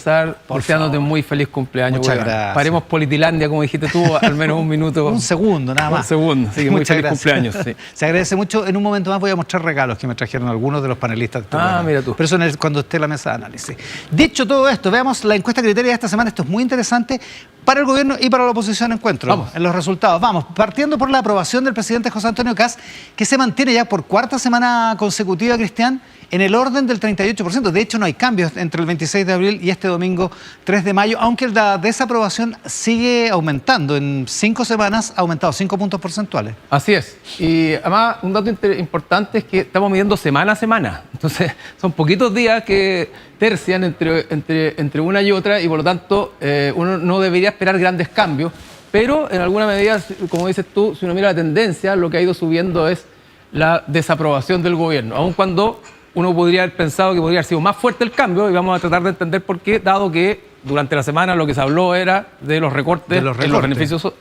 empezar deseándote muy feliz cumpleaños. Muchas gracias. Paremos Politilandia, como dijiste tú, al menos un minuto. Un segundo, nada más. Un segundo, sí, muy feliz cumpleaños. Sí. Se agradece mucho. En un momento más voy a mostrar regalos que me trajeron algunos de los panelistas de este programa. Mira tú. Pero eso cuando esté la mesa de análisis. Dicho todo esto, veamos la encuesta criteria de esta semana. Esto es muy interesante para el gobierno y para la oposición. Encuentro Vamos. en los resultados. Vamos, partiendo por la aprobación del presidente José Antonio Kast, que se mantiene ya por cuarta semana consecutiva, Cristian, en el orden del 38%. De hecho, no hay cambios entre el 26 de abril y este domingo 3 de mayo, aunque la desaprobación sigue aumentando. En 5 semanas ha aumentado 5 puntos porcentuales. Así es. Y además, un dato importante es que estamos midiendo semana a semana. Entonces, son poquitos días que tercian entre una y otra y, por lo tanto, uno no debería esperar grandes cambios. Pero, en alguna medida, como dices tú, si uno mira la tendencia, lo que ha ido subiendo es la desaprobación del gobierno. Aun cuando uno podría haber pensado que podría haber sido más fuerte el cambio, y vamos a tratar de entender por qué, dado que durante la semana lo que se habló era de los recortes, en los beneficios,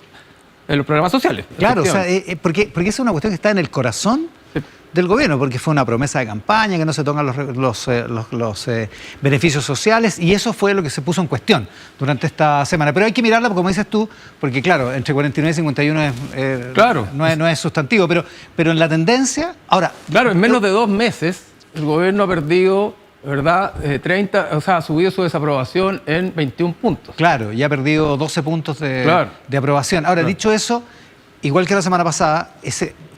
en los programas sociales. Claro, o sea, porque esa es una cuestión que está en el corazón del gobierno, porque fue una promesa de campaña, que no se tocan los beneficios sociales, y eso fue lo que se puso en cuestión durante esta semana. Pero hay que mirarla, como dices tú, porque claro, entre 49 y 51 claro, no es sustantivo, pero en la tendencia, ahora... Claro, en menos de 2 meses el gobierno ha perdido, ¿verdad? 30, o sea, ha subido su desaprobación en 21 puntos. Claro, y ha perdido 12 puntos de aprobación. Ahora, dicho eso, igual que la semana pasada,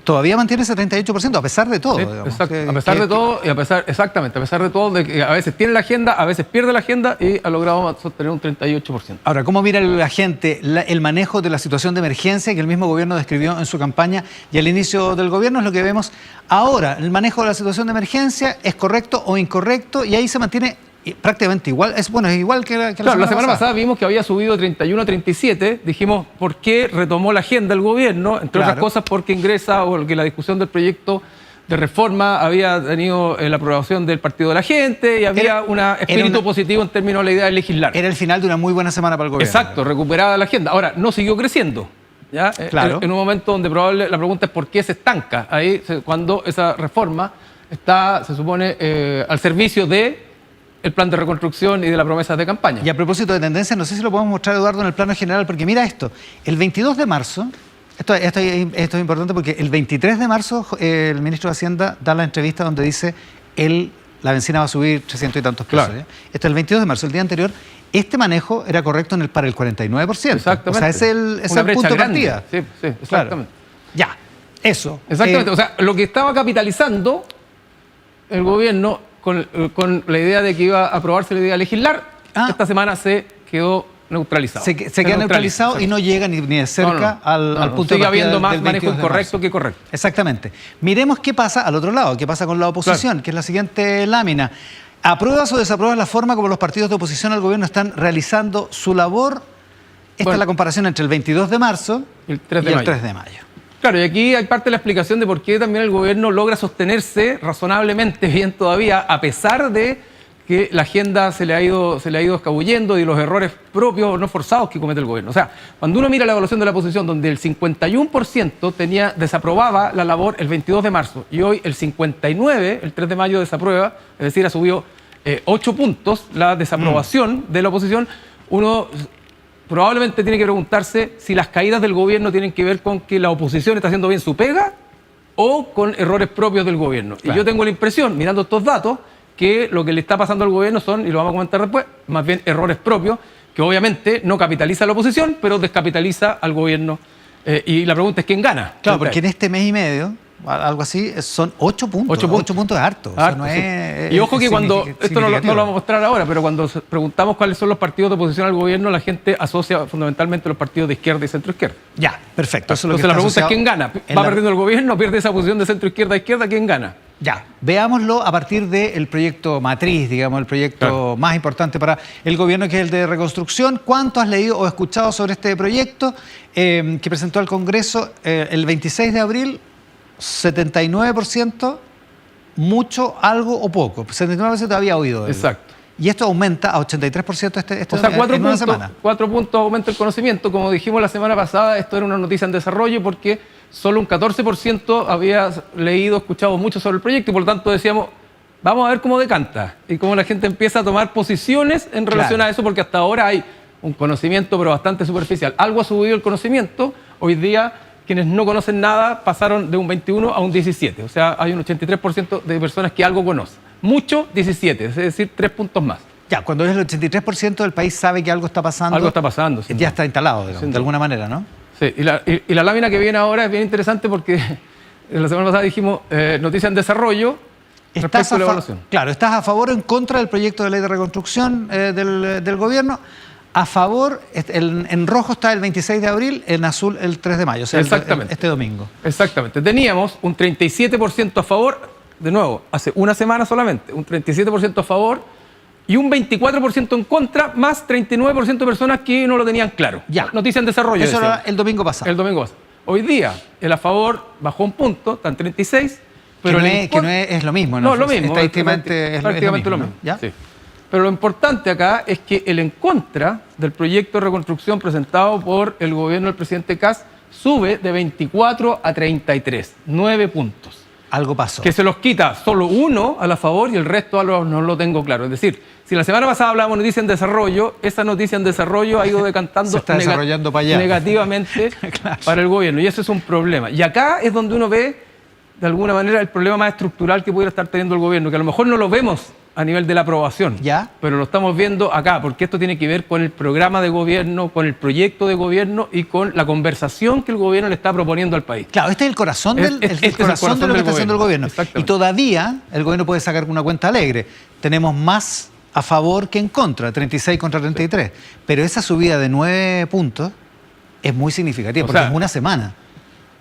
todavía mantiene ese 38%, a pesar de todo. Sí, digamos. exacto. A pesar de todo, y a pesar de todo, de que a veces tiene la agenda, a veces pierde la agenda y ha logrado sostener un 38%. Ahora, ¿cómo mira la gente el manejo de la situación de emergencia que el mismo gobierno describió en su campaña y al inicio del gobierno? Es lo que vemos ahora. El manejo de la situación de emergencia, ¿es correcto o incorrecto? Y ahí se mantiene prácticamente igual. Es igual que la semana pasada. Vimos que había subido de 31 a 37. Dijimos, ¿por qué retomó la agenda el gobierno? Entre otras cosas, porque ingresa o que la discusión del proyecto de reforma había tenido la aprobación del Partido de la Gente y había un espíritu positivo en términos de la idea de legislar. Era el final de una muy buena semana para el gobierno. Exacto, recuperada la agenda. Ahora, no siguió creciendo. ¿Ya? Claro. En un momento donde la pregunta es ¿por qué se estanca? Ahí, cuando esa reforma está, se supone, al servicio de el plan de reconstrucción y de las promesas de campaña. Y a propósito de tendencia, no sé si lo podemos mostrar, Eduardo, en el plano general, porque mira esto, el 22 de marzo, esto es importante porque el 23 de marzo el ministro de Hacienda da la entrevista donde dice la bencina va a subir 300 y tantos pesos. Claro. Esto es el 22 de marzo, el día anterior. Este manejo era correcto para el 49%. Exactamente. O sea, ese es el punto de partida. Sí, exactamente. Claro. Ya, eso. Exactamente. O sea, lo que estaba capitalizando el gobierno con la idea de que iba a aprobarse la idea de legislar, esta semana se quedó neutralizado. Se queda neutralizado y no llega ni de cerca al punto de partida. Sigue habiendo más del manejo incorrecto que correcto. Exactamente. Miremos qué pasa al otro lado, qué pasa con la oposición, que es la siguiente lámina. ¿Apruebas o desapruebas la forma como los partidos de oposición al gobierno están realizando su labor? Esta es la comparación entre el 22 de marzo y el 3 de mayo. Claro, y aquí hay parte de la explicación de por qué también el gobierno logra sostenerse razonablemente bien todavía, a pesar de que la agenda se le ha ido escabullendo y los errores propios no forzados que comete el gobierno. O sea, cuando uno mira la evaluación de la oposición, donde el 51% desaprobaba la labor el 22 de marzo y hoy el 59%, el 3 de mayo, desaprueba, es decir, ha subido 8 puntos la desaprobación de la oposición, uno probablemente tiene que preguntarse si las caídas del gobierno tienen que ver con que la oposición está haciendo bien su pega o con errores propios del gobierno. Claro. Y yo tengo la impresión, mirando estos datos, que lo que le está pasando al gobierno son, y lo vamos a comentar después, más bien errores propios, que obviamente no capitaliza a la oposición, pero descapitaliza al gobierno. Y la pregunta es ¿quién gana? Claro, porque en este mes y medio, algo así, son 8 puntos. 8 puntos es harto. O sea, no es, y ojo que cuando, esto no lo vamos a mostrar ahora, pero cuando preguntamos cuáles son los partidos de oposición al gobierno, la gente asocia fundamentalmente los partidos de izquierda y centro-izquierda. Ya, perfecto. Eso Entonces la pregunta es ¿quién gana? ¿Va perdiendo el gobierno? ¿Pierde esa posición de centro-izquierda a izquierda? ¿Quién gana? Ya, veámoslo a partir del proyecto matriz, digamos, el proyecto más importante para el gobierno, que es el de reconstrucción. ¿Cuánto has leído o escuchado sobre este proyecto que presentó al Congreso el 26 de abril? 79%, mucho, algo o poco. 79% había oído de él. Exacto. Y esto aumenta a 83% o sea, 4 una semana. 4 puntos aumenta el conocimiento. Como dijimos la semana pasada, esto era una noticia en desarrollo porque solo un 14% había leído, escuchado mucho sobre el proyecto y por lo tanto decíamos, Vamos a ver cómo decanta y cómo la gente empieza a tomar posiciones en relación a eso, porque hasta ahora hay un conocimiento, pero bastante superficial. Algo ha subido el conocimiento. Hoy día, quienes no conocen nada pasaron de un 21 a un 17. O sea, hay un 83% de personas que algo conocen. Mucho, 17, es decir, 3 puntos más. Ya, cuando es el 83% del país sabe que algo está pasando. Algo está pasando. Ya está instalado, digamos, de alguna manera, ¿no? Sí, y la lámina que viene ahora es bien interesante porque la semana pasada dijimos noticia en desarrollo respecto a la evaluación. Claro, ¿estás a favor o en contra del proyecto de ley de reconstrucción del gobierno? A favor, en rojo está el 26 de abril, en azul el 3 de mayo, o sea, este domingo. Exactamente. Teníamos un 37% a favor, de nuevo, hace una semana solamente, un 37% a favor y un 24% en contra, más 39% de personas que no lo tenían claro. Ya. Noticia en desarrollo. Eso era el domingo pasado. El domingo pasado. Hoy día, el a favor bajó un punto, está en 36, pero que no es lo mismo, ¿no? No, lo mismo. Estadísticamente prácticamente lo mismo. ¿no? ¿Ya? Sí. Pero lo importante acá es que el en contra del proyecto de reconstrucción presentado por el gobierno del presidente Kast sube de 24 a 33, 9 puntos. Algo pasó. Que se los quita solo uno a la favor y el resto no lo tengo claro. Es decir, si la semana pasada hablábamos de noticia en desarrollo, esa noticia en desarrollo ha ido decantando se está desarrollando para allá. Negativamente claro. Para el gobierno. Y eso es un problema. Y acá es donde uno ve, de alguna manera, el problema más estructural que pudiera estar teniendo el gobierno, que a lo mejor no lo vemos a nivel de la aprobación, ¿ya? Pero lo estamos viendo acá, porque esto tiene que ver con el programa de gobierno, con el proyecto de gobierno y con la conversación que el gobierno le está proponiendo al país. Claro, este es el corazón, el corazón de lo que está haciendo el gobierno. Y todavía el gobierno puede sacar una cuenta alegre. Tenemos más a favor que en contra, 36 contra 33. Sí. Pero esa subida de 9 puntos es muy significativa, porque es una semana.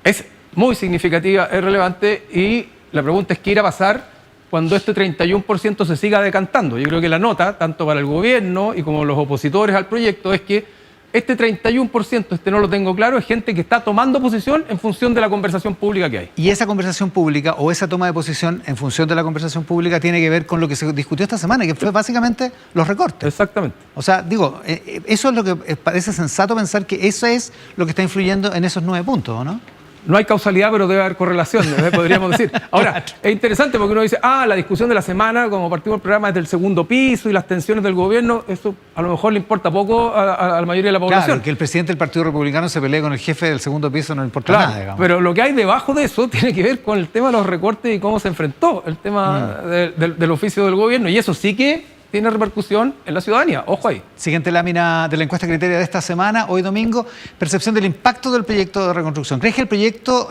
Es muy significativa, es relevante, y la pregunta es qué irá a pasar cuando este 31% se siga decantando. Yo creo que la nota, tanto para el gobierno y como los opositores al proyecto, es que este 31%, no lo tengo claro, es gente que está tomando posición en función de la conversación pública que hay. Y esa conversación pública o esa toma de posición en función de la conversación pública tiene que ver con lo que se discutió esta semana, que fue básicamente los recortes. Exactamente. O sea, digo, eso es lo que parece sensato pensar que eso es lo que está influyendo en esos 9 puntos, ¿o no? No hay causalidad, pero debe haber correlación, podríamos decir. Ahora, es interesante porque uno dice, la discusión de la semana, como partimos del programa, es del segundo piso y las tensiones del gobierno, eso a lo mejor le importa poco a la mayoría de la población. Claro, que el presidente del Partido Republicano se pelee con el jefe del segundo piso no le importa nada, digamos. Pero lo que hay debajo de eso tiene que ver con el tema de los recortes y cómo se enfrentó el tema del oficio del gobierno. Y eso sí que tiene repercusión en la ciudadanía. Ojo ahí. Siguiente lámina de la encuesta Criteria de esta semana, hoy domingo, percepción del impacto del proyecto de reconstrucción. ¿Crees que el proyecto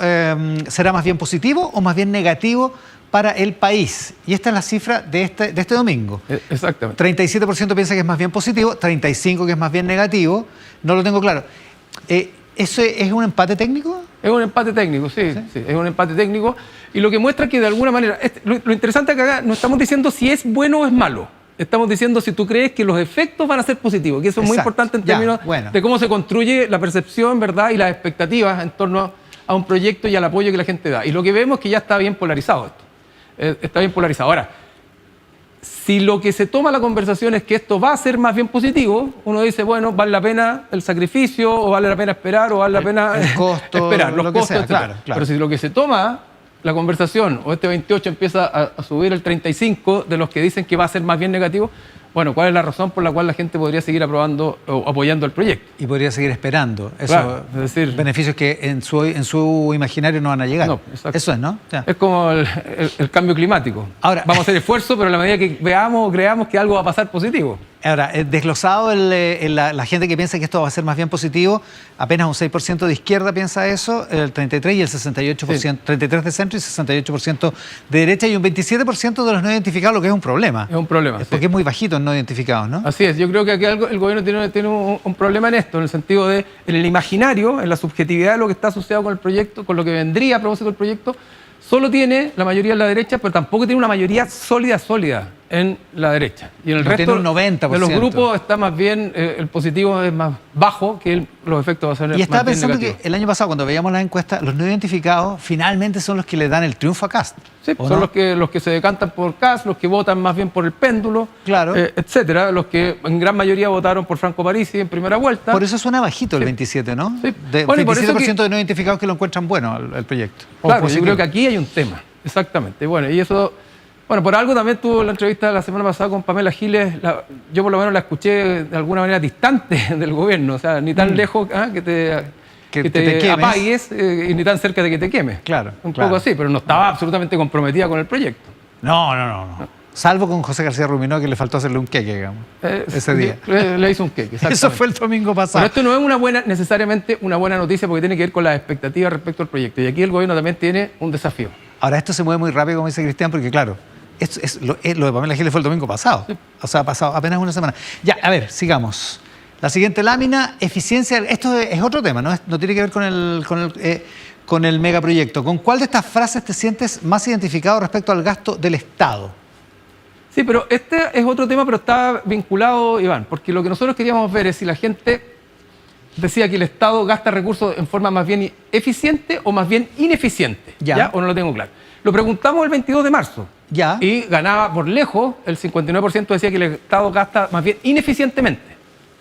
será más bien positivo o más bien negativo para el país? Y esta es la cifra de este domingo. Exactamente. 37% piensa que es más bien positivo, 35% que es más bien negativo. No lo tengo claro. ¿Eso es un empate técnico? Es un empate técnico, sí, es un empate técnico. Y lo que muestra que de alguna manera, lo interesante es que acá no estamos diciendo si es bueno o es malo. Estamos diciendo si tú crees que los efectos van a ser positivos, que eso es muy importante en términos de cómo se construye la percepción, ¿verdad? Y las expectativas en torno a un proyecto y al apoyo que la gente da. Y lo que vemos es que ya está bien polarizado esto. Está bien polarizado. Ahora, si lo que se toma la conversación es que esto va a ser más bien positivo, uno dice, bueno, vale la pena el sacrificio, o vale la pena esperar, o vale la pena el costo, esperar, los costos, sea, claro. Pero si lo que se toma la conversación, o este 28 empieza a subir el 35 de los que dicen que va a ser más bien negativo, bueno, ¿cuál es la razón por la cual la gente podría seguir aprobando o apoyando el proyecto? Y podría seguir esperando esos es decir, beneficios que en su imaginario no van a llegar. No, exacto. Eso es, ¿no? Es como el cambio climático. Ahora, vamos a hacer esfuerzo, pero en la medida que veamos o creamos que algo va a pasar positivo. Ahora, desglosado la gente que piensa que esto va a ser más bien positivo, apenas un 6% de izquierda piensa eso, el 33% y el 68%, 33% de centro y 68% de derecha, y un 27% de los no identificados, lo que es un problema. Es un problema, porque es muy bajito en no identificados, ¿no? Así es, yo creo que aquí el gobierno tiene un problema en esto, en el sentido de, en el imaginario, en la subjetividad de lo que está asociado con el proyecto, con lo que vendría a propósito del proyecto, solo tiene la mayoría en la derecha, pero tampoco tiene una mayoría sólida en la derecha. Y en el resto tiene un 90%. De los grupos está más bien, el positivo es más bajo que los efectos van a ser más bien negativos. Y estaba pensando que el año pasado, cuando veíamos las encuestas, los no identificados finalmente son los que le dan el triunfo a Kast. Sí, son los que se decantan por Kast, los que votan más bien por el péndulo, claro, etcétera, los que en gran mayoría votaron por Franco Parisi en primera vuelta. Por eso suena bajito el 27, ¿no? Sí. Bueno, 27% de no identificados que lo encuentran bueno el proyecto. Claro, yo creo que aquí hay un tema, exactamente. Bueno, y eso Bueno, por algo también tuvo la entrevista la semana pasada con Pamela Giles. Yo por lo menos la escuché de alguna manera distante del gobierno, o sea, ni tan lejos que te apagues y ni tan cerca de que te quemes. Claro. Un poco así, pero no estaba absolutamente comprometida con el proyecto. No. Salvo con José García Ruminó, que le faltó hacerle un queque, digamos, ese día. Le hizo un queque, Eso fue el domingo pasado. Pero esto no es necesariamente una buena noticia porque tiene que ver con las expectativas respecto al proyecto. Y aquí el gobierno también tiene un desafío. Ahora, esto se mueve muy rápido, como dice Cristian, porque claro, lo de Pamela Giles fue el domingo pasado. Sí. O sea, ha pasado apenas una semana. Ya, a ver, sigamos. La siguiente lámina, eficiencia. Esto es otro tema, no tiene que ver con el megaproyecto. ¿Con cuál de estas frases te sientes más identificado respecto al gasto del Estado? Sí, pero este es otro tema, pero está vinculado, Iván, porque lo que nosotros queríamos ver es si la gente decía que el Estado gasta recursos en forma más bien eficiente o más bien ineficiente. ¿Ya? ¿O no lo tengo claro? Lo preguntamos el 22 de marzo. Ya. Y ganaba por lejos, el 59% decía que el Estado gasta más bien ineficientemente.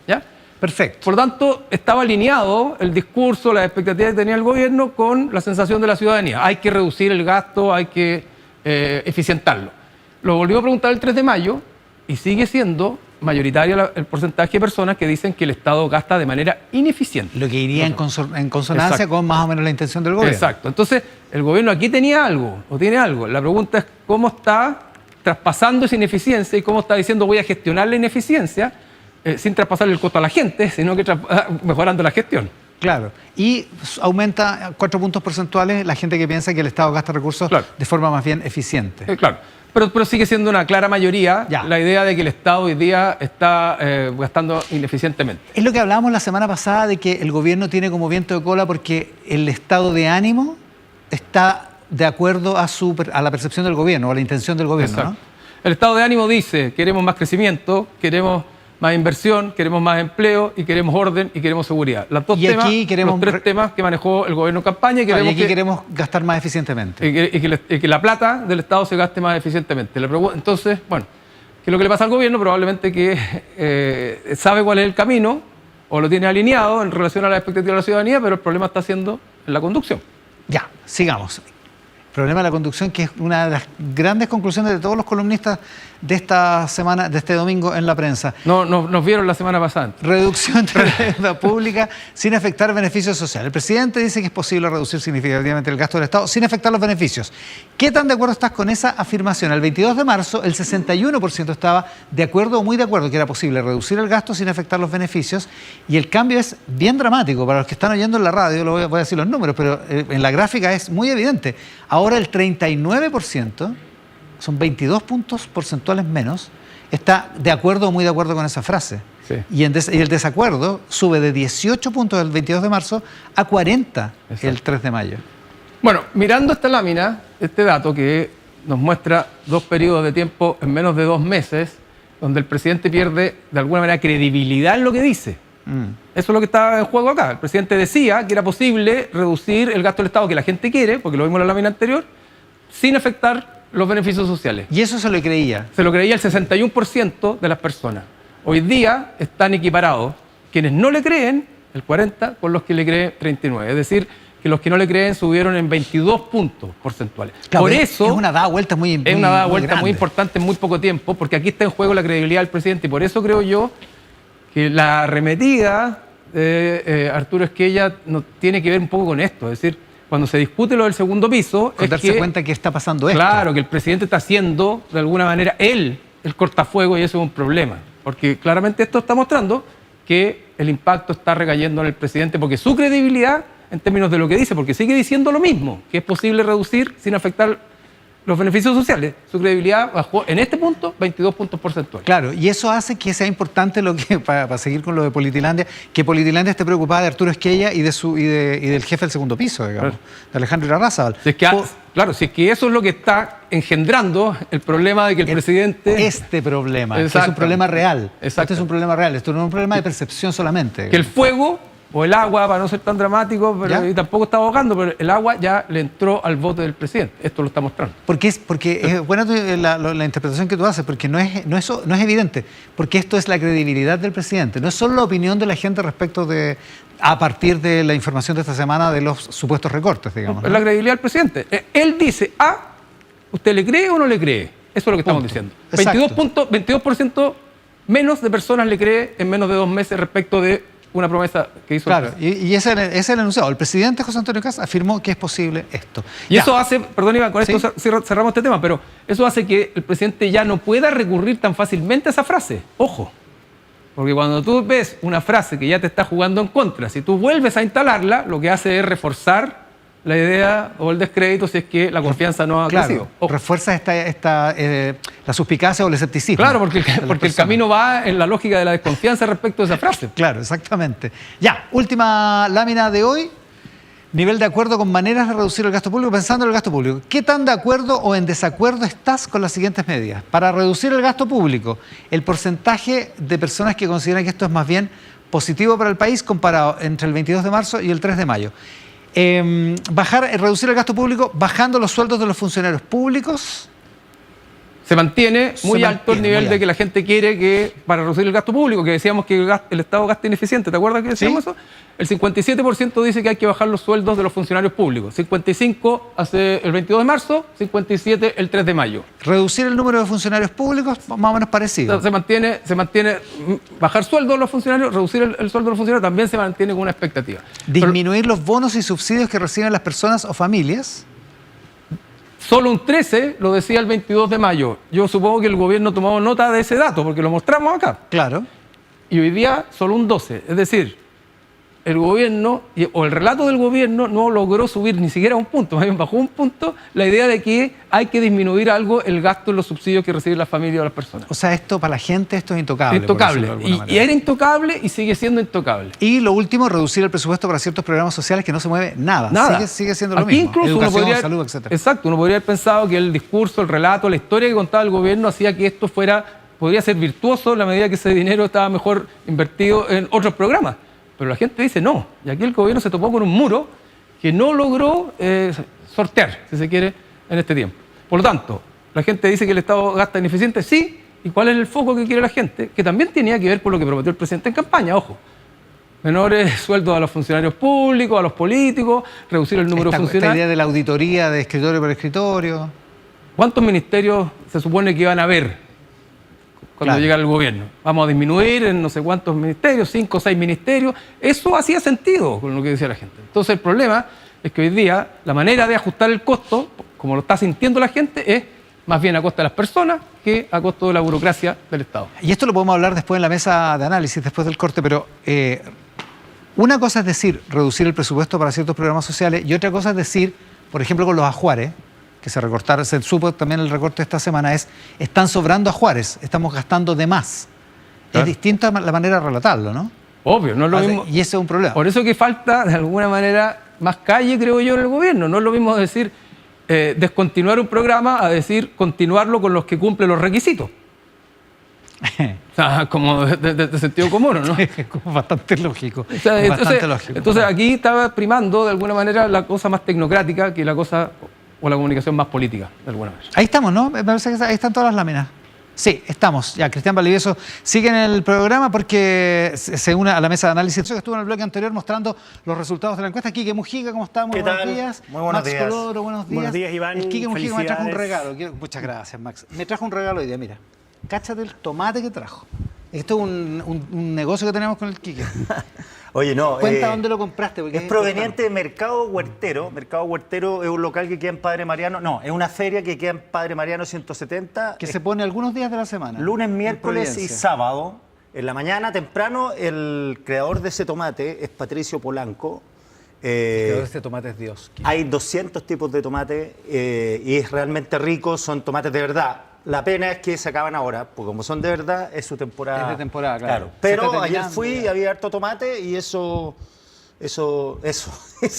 ¿Ya? Perfecto. Por lo tanto, estaba alineado el discurso, las expectativas que tenía el gobierno con la sensación de la ciudadanía. Hay que reducir el gasto, hay que eficientarlo. Lo volvió a preguntar el 3 de mayo y sigue siendo mayoritario el porcentaje de personas que dicen que el Estado gasta de manera ineficiente. Lo que iría en consonancia Exacto. con más o menos la intención del gobierno. Exacto. Entonces, el gobierno aquí tenía algo, o tiene algo. La pregunta es cómo está traspasando esa ineficiencia y cómo está diciendo voy a gestionar la ineficiencia sin traspasarle el costo a la gente, sino que mejorando la gestión. Claro. Y aumenta 4 puntos porcentuales la gente que piensa que el Estado gasta recursos de forma más bien eficiente. Claro. Pero sigue siendo una clara mayoría la idea de que el Estado hoy día está gastando ineficientemente. Es lo que hablábamos la semana pasada de que el gobierno tiene como viento de cola porque el estado de ánimo está de acuerdo a la percepción del gobierno, o a la intención del gobierno, ¿no? El estado de ánimo dice, queremos más crecimiento, queremos más inversión, queremos más empleo y queremos orden y queremos seguridad. Los tres temas que manejó el gobierno en campaña y queremos gastar más eficientemente. Y que la plata del Estado se gaste más eficientemente. Entonces, bueno, ¿qué es lo que le pasa al gobierno? Probablemente que sabe cuál es el camino o lo tiene alineado en relación a la expectativa de la ciudadanía, pero el problema está siendo en la conducción. Ya, sigamos. Problema de la conducción, que es una de las grandes conclusiones de todos los columnistas de esta semana, de este domingo en la prensa. Nos vieron la semana pasada. Reducción de la deuda pública sin afectar beneficios sociales. El presidente dice que es posible reducir significativamente el gasto del Estado sin afectar los beneficios. ¿Qué tan de acuerdo estás con esa afirmación? El 22 de marzo, el 61% estaba de acuerdo o muy de acuerdo que era posible reducir el gasto sin afectar los beneficios. Y el cambio es bien dramático. Para los que están oyendo en la radio, voy a decir los números, pero en la gráfica es muy evidente. Ahora el 39%, son 22 puntos porcentuales menos, está de acuerdo o muy de acuerdo con esa frase. Sí. Y el desacuerdo sube de 18 puntos el 22 de marzo a 40 el 3 de mayo. Bueno, mirando esta lámina, este dato que nos muestra 2 periodos de tiempo en menos de 2 meses, donde el presidente pierde de alguna manera credibilidad en lo que dice. Eso es lo que está en juego acá. El presidente decía que era posible reducir el gasto del Estado que la gente quiere, porque lo vimos en la lámina anterior, sin afectar los beneficios sociales. Y eso se lo creía. Se lo creía el 61% de las personas. Hoy día están equiparados quienes no le creen, el 40%, con los que le creen 39%. Es decir, que los que no le creen subieron en 22 puntos porcentuales. Claro, por eso, es una dada vuelta muy importante. Es una dada vuelta muy importante en muy poco tiempo, porque aquí está en juego la credibilidad del presidente. Y por eso creo yo que la arremetida de Arturo Esquella tiene que ver un poco con esto. Es decir, cuando se discute lo del segundo piso... Con darse cuenta que está pasando esto. Claro, que el presidente está haciendo, de alguna manera, él el cortafuego, y eso es un problema. Porque claramente esto está mostrando que el impacto está recayendo en el presidente, porque su credibilidad, en términos de lo que dice, porque sigue diciendo lo mismo, que es posible reducir sin afectar los beneficios sociales, su credibilidad bajó en este punto 22 puntos porcentuales. Claro, y eso hace que sea importante lo que, para seguir con lo de Politilandia, que Politilandia esté preocupada de Arturo Esquella y del jefe del segundo piso, digamos, de Alejandro Irarrázaval. Claro, si es que eso es lo que está engendrando el problema de que el presidente... Este problema, que es un problema real. Este es un problema real, esto no es un problema de percepción solamente. Que el fuego o el agua, para no ser tan dramático, pero y tampoco está ahogando, pero el agua ya le entró al bote del presidente. Esto lo está mostrando. Porque es buena la interpretación que tú haces, porque no es evidente, porque esto es la credibilidad del presidente, no es solo la opinión de la gente respecto de, a partir de la información de esta semana de los supuestos recortes, digamos. Es la credibilidad del presidente. Él dice A, ¿usted le cree o no le cree? Eso es lo que estamos Punto. diciendo. Exacto. 22% menos de personas le cree en menos de 2 meses respecto de una promesa que hizo Claro, el presidente. y ese es el enunciado. El presidente José Antonio Kast afirmó que es posible esto. Y Ya. eso hace, perdón Iván, con Sí. esto cerramos este tema, pero eso hace que el presidente ya no pueda recurrir tan fácilmente a esa frase. Ojo, porque cuando tú ves una frase que ya te está jugando en contra, si tú vuelves a instalarla, lo que hace es reforzar la idea o el descrédito si es que la confianza no ha crecido. Claro, Ojo. refuerza la suspicacia o el escepticismo. Claro, porque de las el personas. camino va en la lógica de la desconfianza respecto a esa frase. Claro, exactamente. Ya, última lámina de hoy. Nivel de acuerdo con maneras de reducir el gasto público, pensando en el gasto público. ¿Qué tan de acuerdo o en desacuerdo estás con las siguientes medidas? Para reducir el gasto público, el porcentaje de personas que consideran que esto es más bien positivo para el país comparado entre el 22 de marzo y el 3 de mayo. Reducir el gasto público bajando los sueldos de los funcionarios públicos. Se mantiene muy Se alto el mantiene nivel muy de alto. que la gente quiere que, para reducir el gasto público, que decíamos que el Estado gasta ineficiente, ¿te acuerdas que decíamos Sí. eso? El 57% dice que hay que bajar los sueldos de los funcionarios públicos. 55 hace el 22 de marzo, 57 el 3 de mayo. Reducir el número de funcionarios públicos, más o menos parecido. Se mantiene bajar sueldos de los funcionarios, reducir el sueldo de los funcionarios, también se mantiene con una expectativa. Disminuir los bonos y subsidios que reciben las personas o familias. Solo un 13 lo decía el 22 de mayo. Yo supongo que el gobierno tomó nota de ese dato, porque lo mostramos acá. Claro. Y hoy día solo un 12. Es decir, el gobierno, o el relato del gobierno, no logró subir ni siquiera un punto, más bien bajó un punto, la idea de que hay que disminuir algo el gasto en los subsidios que reciben las familias o las personas. O sea, esto para la gente, esto es intocable. por Intocable. decirlo de alguna Y manera. era intocable y sigue siendo intocable. Y lo último, reducir el presupuesto para ciertos programas sociales que no se mueve nada. Nada. Sigue siendo lo Aquí mismo. incluso Educación, uno podría, salud, etcétera. exacto, uno podría haber pensado que el discurso, el relato, la historia que contaba el gobierno hacía que esto podría ser virtuoso en la medida que ese dinero estaba mejor invertido en otros programas. Pero la gente dice no. Y aquí el gobierno se topó con un muro que no logró sortear, si se quiere, en este tiempo. Por lo tanto, la gente dice que el Estado gasta ineficiente, sí. ¿Y cuál es el foco que quiere la gente? Que también tenía que ver con lo que prometió el presidente en campaña, ojo. Menores sueldos a los funcionarios públicos, a los políticos, reducir el número de Esta funcionarios. idea de la auditoría de escritorio por escritorio. ¿Cuántos ministerios se supone que iban a haber cuando Claro. llegara el gobierno? Vamos a disminuir en no sé cuántos ministerios, 5 o 6 ministerios. Eso hacía sentido con lo que decía la gente. Entonces el problema es que hoy día la manera de ajustar el costo, como lo está sintiendo la gente, es más bien a costa de las personas que a costo de la burocracia del Estado. Y esto lo podemos hablar después en la mesa de análisis, después del corte, pero una cosa es decir, reducir el presupuesto para ciertos programas sociales y otra cosa es decir, por ejemplo, con los ajuares, que se recortaron, se supo también el recorte esta semana, están sobrando ajuares, estamos gastando de más. Claro. Es distinta la manera de relatarlo, ¿no? Obvio, no es lo mismo. Y ese es un problema. Por eso que falta, de alguna manera, más calle, creo yo, en el gobierno. No es lo mismo decir descontinuar un programa a decir continuarlo con los que cumplen los requisitos. O sea, como de sentido común, ¿no? Es como bastante lógico. O sea, Es bastante lógico. entonces aquí estaba primando, de alguna manera, la cosa más tecnocrática que la cosa, o la comunicación más política, de alguna manera. Ahí estamos, ¿no? Me parece que ahí están todas las láminas. Sí, estamos. Ya, Cristian Valdivieso sigue en el programa porque se une a la mesa de análisis. Que estuvo en el bloque anterior mostrando los resultados de la encuesta. Quique Mujica, ¿cómo está? Muy ¿Qué buenos tal? días. Muy buenos Max días. Colodro, buenos días. Buenos días, Iván. El Quique Mujica me trajo un Felicidades. regalo. Muchas gracias, Max. Me trajo un regalo hoy día, mira. Cáchate el tomate que trajo. Esto es un negocio que tenemos con el Quique. Oye, no. Cuenta dónde lo compraste. Porque Es proveniente de Mercado Huertero. Mercado Huertero es un local que queda en Padre Mariano. No, es una feria que queda en Padre Mariano 170. que se pone algunos días de la semana. Lunes, En miércoles y Providencia. sábado. En la mañana, temprano, el creador de ese tomate es Patricio Polanco. Este tomate es Dios. Quique. Hay 200 tipos de tomate y es realmente rico, son tomates de verdad. La pena es que se acaban ahora, porque como son de verdad, es su temporada. Es de temporada, claro. Se Pero está ayer terminando fui y ya. había harto tomate y ese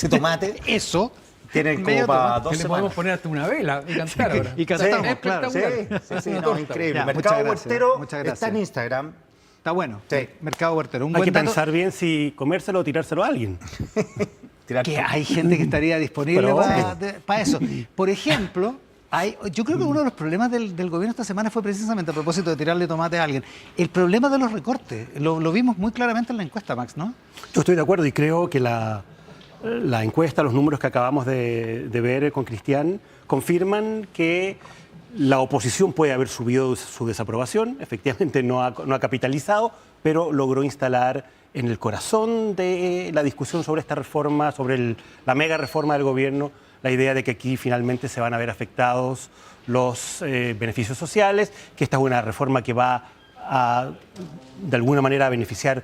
tomate Eso. tiene como Medio para tomate. 2 Que le podemos semanas. poner hasta una vela y cantar ahora. Y cantamos, Sí, claro. Sí, Espectacular. sí, no, increíble. Ya, muchas Mercado gracias, Huertero muchas está gracias. en Instagram. Está bueno. Sí. Mercado Huertero. Un Hay buen que dato. pensar bien si comérselo o tirárselo a alguien. Tirar Que hay gente que estaría disponible Pero, para eso. Por ejemplo, yo creo que uno de los problemas del gobierno esta semana fue precisamente a propósito de tirarle tomate a alguien. El problema de los recortes. Lo vimos muy claramente en la encuesta, Max, ¿no? Yo estoy de acuerdo y creo que la encuesta, los números que acabamos de ver con Cristian, confirman que La oposición puede haber subido su desaprobación, efectivamente no ha capitalizado, pero logró instalar en el corazón de la discusión sobre esta reforma, sobre la mega reforma del gobierno, la idea de que aquí finalmente se van a ver afectados los beneficios sociales, que esta es una reforma que va a, de alguna manera, a beneficiar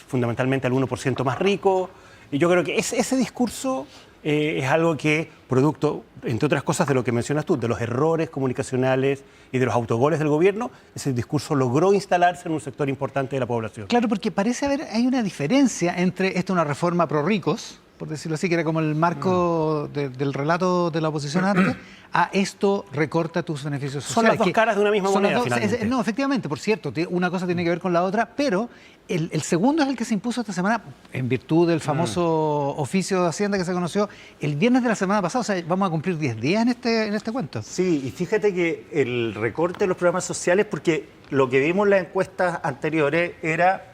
fundamentalmente al 1% más rico. Y yo creo que ese discurso es algo que, producto, entre otras cosas, de lo que mencionas tú, de los errores comunicacionales y de los autogoles del gobierno, ese discurso logró instalarse en un sector importante de la población. Claro, porque parece hay una diferencia entre una reforma pro ricos, por decirlo así, que era como el marco del relato de la oposición antes, a esto recorta tus beneficios sociales. Son las dos caras de una misma moneda, finalmente. No, efectivamente, por cierto, una cosa tiene que ver con la otra, pero el segundo es el que se impuso esta semana en virtud del famoso oficio de Hacienda que se conoció el viernes de la semana pasada. O sea, vamos a cumplir 10 días en este cuento. Sí, y fíjate que el recorte de los programas sociales, porque lo que vimos en las encuestas anteriores era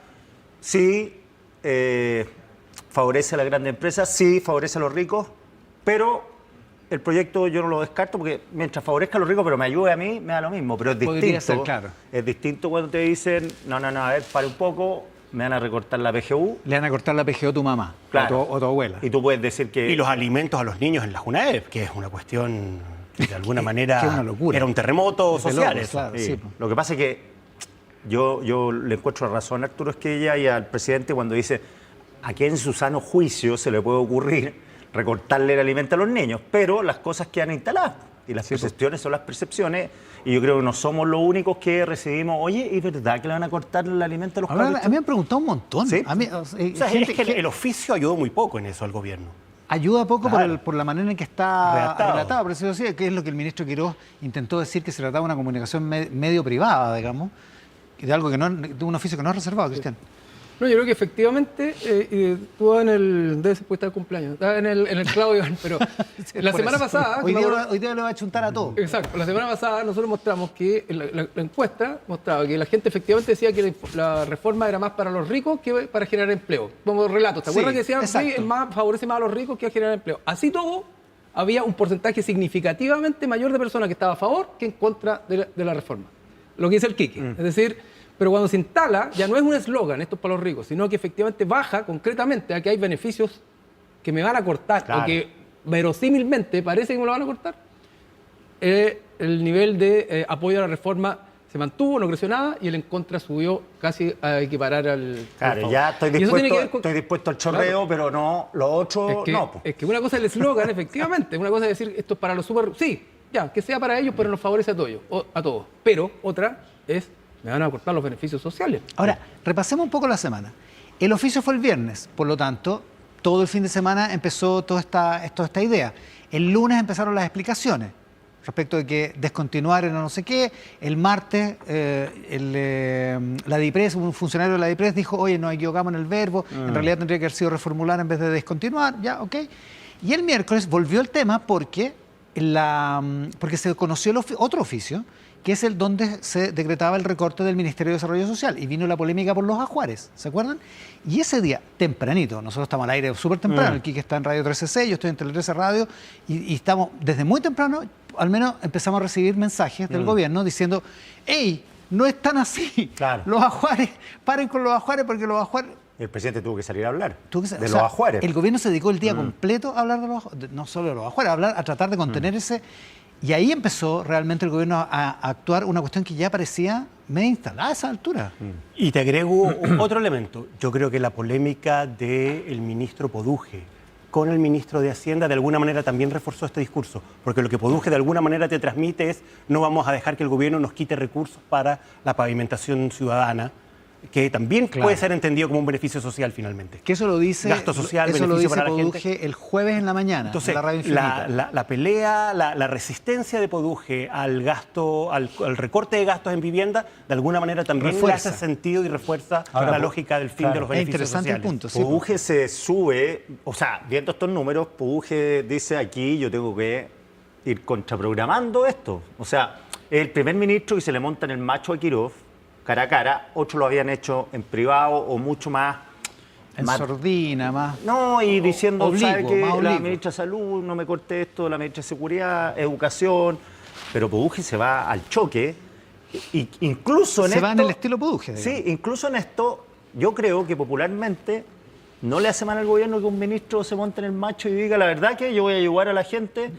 sí favorece a las grandes empresas, sí favorece a los ricos, pero el proyecto yo no lo descarto porque mientras favorezca a los ricos pero me ayude a mí, me da lo mismo, pero es distinto. Podría ser, claro. Es distinto cuando te dicen, no, a ver, pare un poco, me van a recortar la PGU. Le van a cortar la PGU a tu mamá, Claro. o tu abuela. Y tú puedes decir que... Y los alimentos a los niños en la JUNAEP, que es una cuestión que de alguna manera que es una locura. era un terremoto Desde social. luego, Eso. claro. Sí. Sí. Lo que pasa es que yo le encuentro razón a Arturo Esquella y al presidente cuando dice a quién en su sano juicio se le puede ocurrir recortarle el alimento a los niños, pero las cosas quedan instaladas y las percepciones son las percepciones y yo creo que no somos los únicos que recibimos, oye, ¿es verdad que le van a cortar el alimento a los Ahora, cabros? a mí me han preguntado un montón. Sí. A mí, O sea, gente es que que el oficio ayudó muy poco en eso al gobierno. ayuda poco Claro. por la manera en que está Redactado. relatado, por decirlo así, que es lo que el ministro Quirós intentó decir, que se trataba de una comunicación medio privada, digamos, y de algo que no, de un oficio que no es reservado, Cristian. No, yo creo que efectivamente, tú en el... Debe ser porque está de cumpleaños, está en el clavo, Iván, pero la Por semana eso. pasada... Hoy día lo va a chuntar a todo. Exacto, la semana pasada nosotros mostramos que la encuesta mostraba que la gente efectivamente decía que la reforma era más para los ricos que para generar empleo. Como relatos, ¿te acuerdas que decían sí, favorece más a los ricos que a generar empleo? Así todo, había un porcentaje significativamente mayor de personas que estaba a favor que en contra de la reforma. Lo que dice el Quique. Es decir, pero cuando se instala, ya no es un eslogan, esto es para los ricos, sino que efectivamente baja concretamente a que hay beneficios que me van a cortar, Claro. o que verosímilmente parece que me lo van a cortar. El nivel de apoyo a la reforma se mantuvo, no creció nada, y el en contra subió casi a equiparar al Claro, favor. ya estoy Y eso tiene que ver estoy dispuesto al chorreo, Claro. pero no, lo otro no. Po. Es que una cosa es el eslogan, efectivamente, una cosa es decir esto es para los super... Sí, ya, que sea para ellos, pero nos favorece a todos. Pero otra es, me van a cortar los beneficios sociales. Ahora, repasemos un poco la semana. El oficio fue el viernes, por lo tanto, todo el fin de semana empezó toda esta idea. El lunes empezaron las explicaciones respecto de que descontinuaron o no sé qué. El martes, la DIPRES, un funcionario de la DIPRES dijo, oye, nos equivocamos en el verbo, en realidad tendría que haber sido reformular en vez de descontinuar, ya, ok. Y el miércoles volvió el tema porque se conoció otro oficio, que es el donde se decretaba el recorte del Ministerio de Desarrollo Social, y vino la polémica por los ajuares, ¿se acuerdan? Y ese día, tempranito, nosotros estamos al aire súper temprano, el Quique está en Radio 13C, yo estoy en Tele 13 Radio, y estamos desde muy temprano, al menos empezamos a recibir mensajes del gobierno diciendo, hey, no es tan así, Claro. los ajuares, paren con los ajuares porque los ajuares... El presidente tuvo que salir a hablar de O los sea, ajuares. El gobierno se dedicó el día completo a hablar de los ajuares, no solo de los ajuares, a tratar de contener ese... Y ahí empezó realmente el gobierno a actuar una cuestión que ya parecía medio instalada a esa altura. Y te agrego otro elemento. Yo creo que la polémica del ministro Poduje con el ministro de Hacienda de alguna manera también reforzó este discurso, porque lo que Poduje de alguna manera te transmite es no vamos a dejar que el gobierno nos quite recursos para la pavimentación ciudadana, que también puede ser entendido como un beneficio social finalmente. Que eso lo dice, Gasto social, eso lo beneficio dice para la gente. Poduje el jueves en la mañana, Entonces, en la radio Infinita. la pelea, la resistencia de Poduje al gasto, al recorte de gastos en vivienda, de alguna manera también le hace sentido y refuerza la lógica del fin de los beneficios interesante sociales. el punto. Sí, Poduje se sube, o sea, viendo estos números, Poduje dice aquí yo tengo que ir contraprogramando esto. O sea, es el primer ministro que se le monta en el macho a Quirós, cara a cara, otros lo habían hecho en privado o mucho más... en sordina, más... No, y diciendo, oblicuo, ¿sabe qué? más La oblicuo. ministra de Salud, no me corte esto, la ministra de Seguridad, Educación, pero Poduje se va al choque. Y incluso en Se esto, va en el estilo Poduje, digamos. sí, incluso en esto, yo creo que popularmente no le hace mal al gobierno que un ministro se monte en el macho y diga la verdad que yo voy a ayudar a la gente.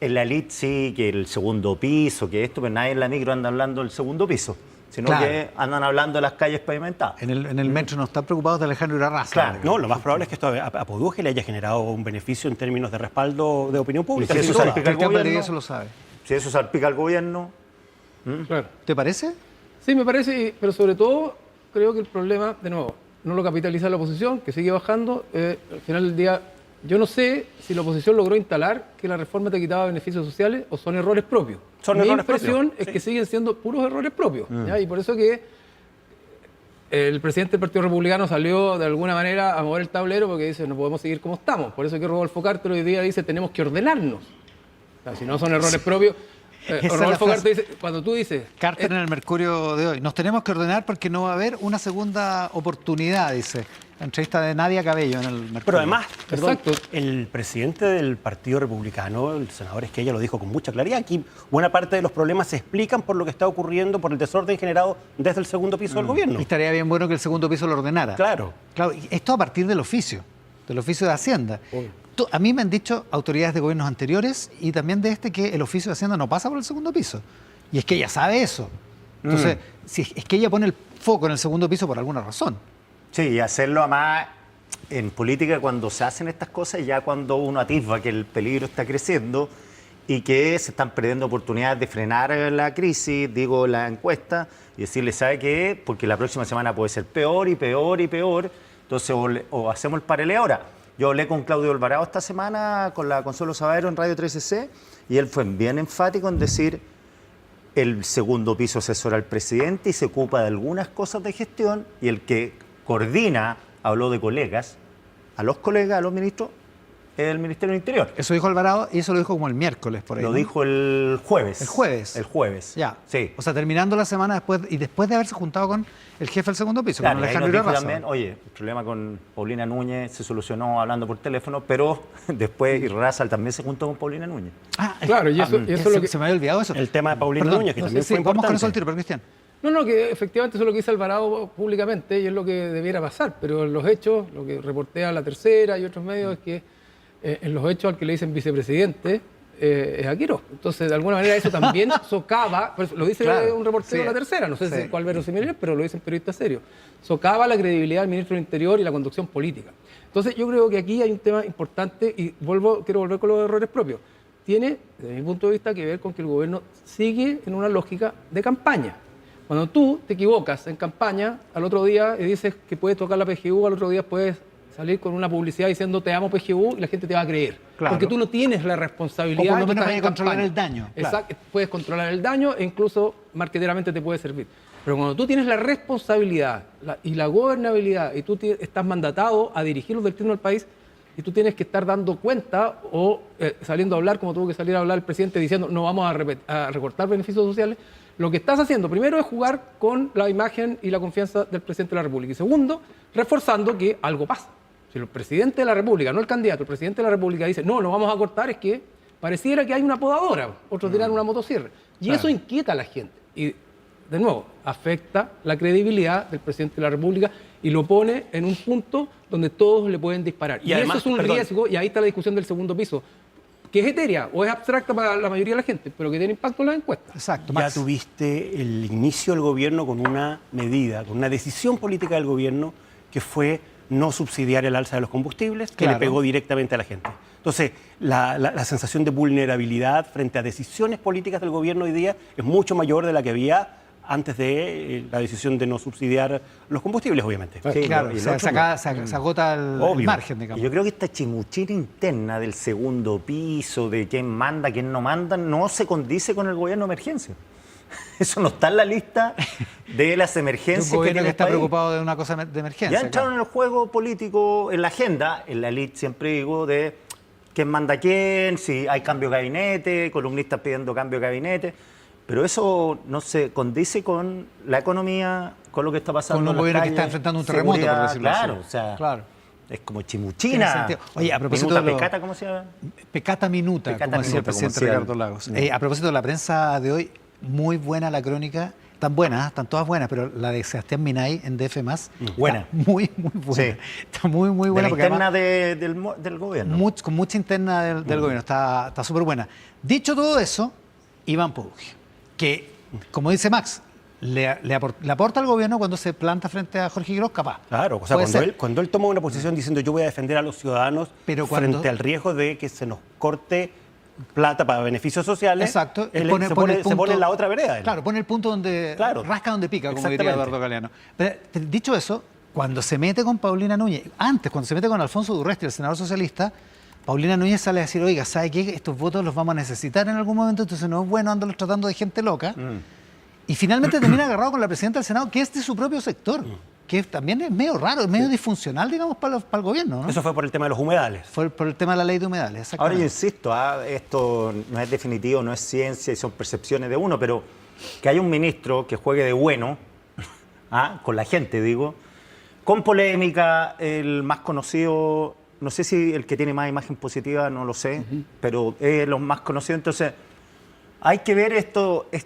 En la elite sí, que el segundo piso, que esto, pero nadie en la micro anda hablando del segundo piso, sino Claro. que andan hablando de las calles pavimentadas. En el metro no están preocupados de Alejandro Irarrázaval. Claro. No, lo más probable es que esto a Poduje le haya generado un beneficio en términos de respaldo de opinión pública. Y si sin eso duda. salpica al Cristian gobierno, Valdivieso lo sabe. si eso salpica al gobierno, Claro. ¿Te parece? Sí, me parece, pero sobre todo creo que el problema, de nuevo, no lo capitaliza la oposición, que sigue bajando. Al final del día, yo no sé si la oposición logró instalar que la reforma te quitaba beneficios sociales o son errores propios. Son Mi errores impresión propios, es que siguen siendo puros errores propios. ¿Ya? Y por eso que el presidente del Partido Republicano salió de alguna manera a mover el tablero porque dice no podemos seguir como estamos. Por eso que Rodolfo Carter hoy día dice tenemos que ordenarnos. O sea, si no son errores propios. Esa es la Rodolfo frase. Carter dice, cuando tú dices Carter en el Mercurio de hoy. Nos tenemos que ordenar porque no va a haber una segunda oportunidad, dice. La entrevista de Nadia Cabello en el Mercurio. Pero además, perdón, Exacto. el presidente del Partido Republicano, el senador Esquella, lo dijo con mucha claridad. Aquí buena parte de los problemas se explican por lo que está ocurriendo, por el desorden generado desde el segundo piso del gobierno. Y estaría bien bueno que el segundo piso lo ordenara. Claro. Claro, y esto a partir del oficio de Hacienda. A mí me han dicho autoridades de gobiernos anteriores y también de este que el oficio de Hacienda no pasa por el segundo piso. Y es que ella sabe eso. Entonces, si es que ella pone el foco en el segundo piso por alguna razón. sí, y hacerlo además en política cuando se hacen estas cosas, ya cuando uno atisba que el peligro está creciendo y que se están perdiendo oportunidades de frenar la crisis, digo, la encuesta, y decirle, ¿sabe qué? Porque la próxima semana puede ser peor y peor y peor, entonces o hacemos el paralelo ahora. Yo hablé con Claudio Alvarado esta semana, con la Consuelo Saavedra en Radio 13C, y él fue bien enfático en decir el segundo piso asesora al presidente y se ocupa de algunas cosas de gestión, y el que coordina, habló de colegas, a los colegas, a los ministros, es el Ministerio del Interior. Eso dijo Alvarado y eso lo dijo como el miércoles por ahí. Lo ¿no? dijo el jueves. ¿El jueves? El jueves. Ya. Sí. O sea, terminando la semana después de haberse juntado con el jefe del segundo piso, Claro, con y ahí Alejandro nos dijo Irarrázaval. también, oye, el problema con Paulina Núñez se solucionó hablando por teléfono, pero después Irarrázaval también se juntó con Paulina Núñez. Ah, Claro, y eso es lo que... se me había olvidado eso. El tema de Paulina Perdón, Núñez, que no, también sí, fue vamos con eso importante. al tiro, pero Cristian. No, que efectivamente eso es lo que dice Alvarado públicamente y es lo que debiera pasar, pero en los hechos, lo que reportea La Tercera y otros medios es que en los hechos al que le dicen vicepresidente es a Quirós. Entonces, de alguna manera eso también socava, pues, lo dice Claro, un reportero de sí, La Tercera, no sé sí. cuál verosimilitud es, pero lo dicen periodistas serios, socava la credibilidad del ministro del Interior y la conducción política. Entonces, yo creo que aquí hay un tema importante y quiero volver con los errores propios. Tiene, desde mi punto de vista, que ver con que el gobierno sigue en una lógica de campaña. Cuando tú te equivocas en campaña, al otro día y dices que puedes tocar la PGU, al otro día puedes salir con una publicidad diciendo te amo PGU y la gente te va a creer. Claro. Porque tú no tienes la responsabilidad. O por lo de que menos estás vaya en a controlar campaña. el daño, claro. Exacto, puedes controlar el daño e incluso marketeramente te puede servir. Pero cuando tú tienes la responsabilidad y la gobernabilidad y tú estás mandatado a dirigir los destinos del país y tú tienes que estar dando cuenta o saliendo a hablar como tuvo que salir a hablar el presidente diciendo no vamos a recortar beneficios sociales, lo que estás haciendo primero es jugar con la imagen y la confianza del presidente de la República y segundo, reforzando que algo pasa. Si el presidente de la República, no el candidato, el presidente de la República dice no vamos a cortar, es que pareciera que hay una podadora, otros dirán una motosierra. Y eso inquieta a la gente. Y de nuevo, afecta la credibilidad del presidente de la República y lo pone en un punto donde todos le pueden disparar. Y Y además, eso es un perdón. riesgo, y ahí está la discusión del segundo piso, que es etérea o es abstracta para la mayoría de la gente, pero que tiene impacto en las encuestas. Exacto, Ya Max. tuviste el inicio del gobierno con una medida, con una decisión política del gobierno que fue no subsidiar el alza de los combustibles, que Claro. le pegó directamente a la gente. Entonces, la sensación de vulnerabilidad frente a decisiones políticas del gobierno hoy día es mucho mayor de la que había antes de la decisión de no subsidiar los combustibles, obviamente. Sí, Claro, y se lo otro se agota el Obvio. margen, Y digamos. yo creo que esta chimuchina interna del segundo piso, de quién manda, quién no manda, no se condice con el gobierno de emergencia. Eso no está en la lista de las De emergencias un que gobierno tiene que el está país. preocupado de una cosa de emergencia. Ya entraron claro. en el juego político, en la agenda, en la elite siempre digo, de quién manda quién, si hay cambio de gabinete, columnistas pidiendo cambio de gabinete, pero eso no se condice con la economía, con lo que está pasando Con un en las gobierno que está calles, enfrentando un terremoto, por seguridad, decirlo así. claro, o sea, Claro. Es como Tiene chimuchina. sentido. Oye, a propósito Minuta de lo- pecata, ¿cómo se llama? Pecata minuta, Pecata como decía el minuta, como presidente decía Ricardo Lagos. A propósito de la prensa de hoy, muy buena la crónica. Están buenas, están todas buenas, pero la de Sebastián Minay en DF+, Buena. está muy buena. Sí. Está muy De buena. la porque interna además, del gobierno. con mucha interna del gobierno, está súper buena. Dicho todo eso, Iván Produje, que, como dice Max, le aporta al gobierno cuando se planta frente a Jorge Gros, capaz. Claro, o sea, Puede ser. cuando él toma una posición diciendo yo voy a defender a los ciudadanos Pero cuando- frente al riesgo de que se nos corte plata para beneficios sociales, Exacto. él Pone se el pone punto- en la otra vereda. él. Claro, pone el punto donde Claro. rasca donde pica, como diría Exactamente. Eduardo Galeano. Pero, dicho eso, cuando se mete con Paulina Núñez, cuando se mete con Alfonso Durresti, el senador socialista, Paulina Núñez sale a decir, oiga, ¿sabe qué? Estos votos los vamos a necesitar en algún momento, entonces no es bueno andarlos tratando de gente loca. Y finalmente termina agarrado con la presidenta del Senado, que es de su propio sector, que también es medio raro, es medio disfuncional, digamos, para el gobierno, ¿no? Eso fue por el tema de los humedales. Fue por el tema de la ley de humedales, Ahora yo exactamente. insisto, esto no es definitivo, no es ciencia y son percepciones de uno, pero que haya un ministro que juegue de bueno, con la gente digo, con polémica, el más conocido, no sé si el que tiene más imagen positiva, no lo sé, pero es los más conocidos, entonces hay que ver esto es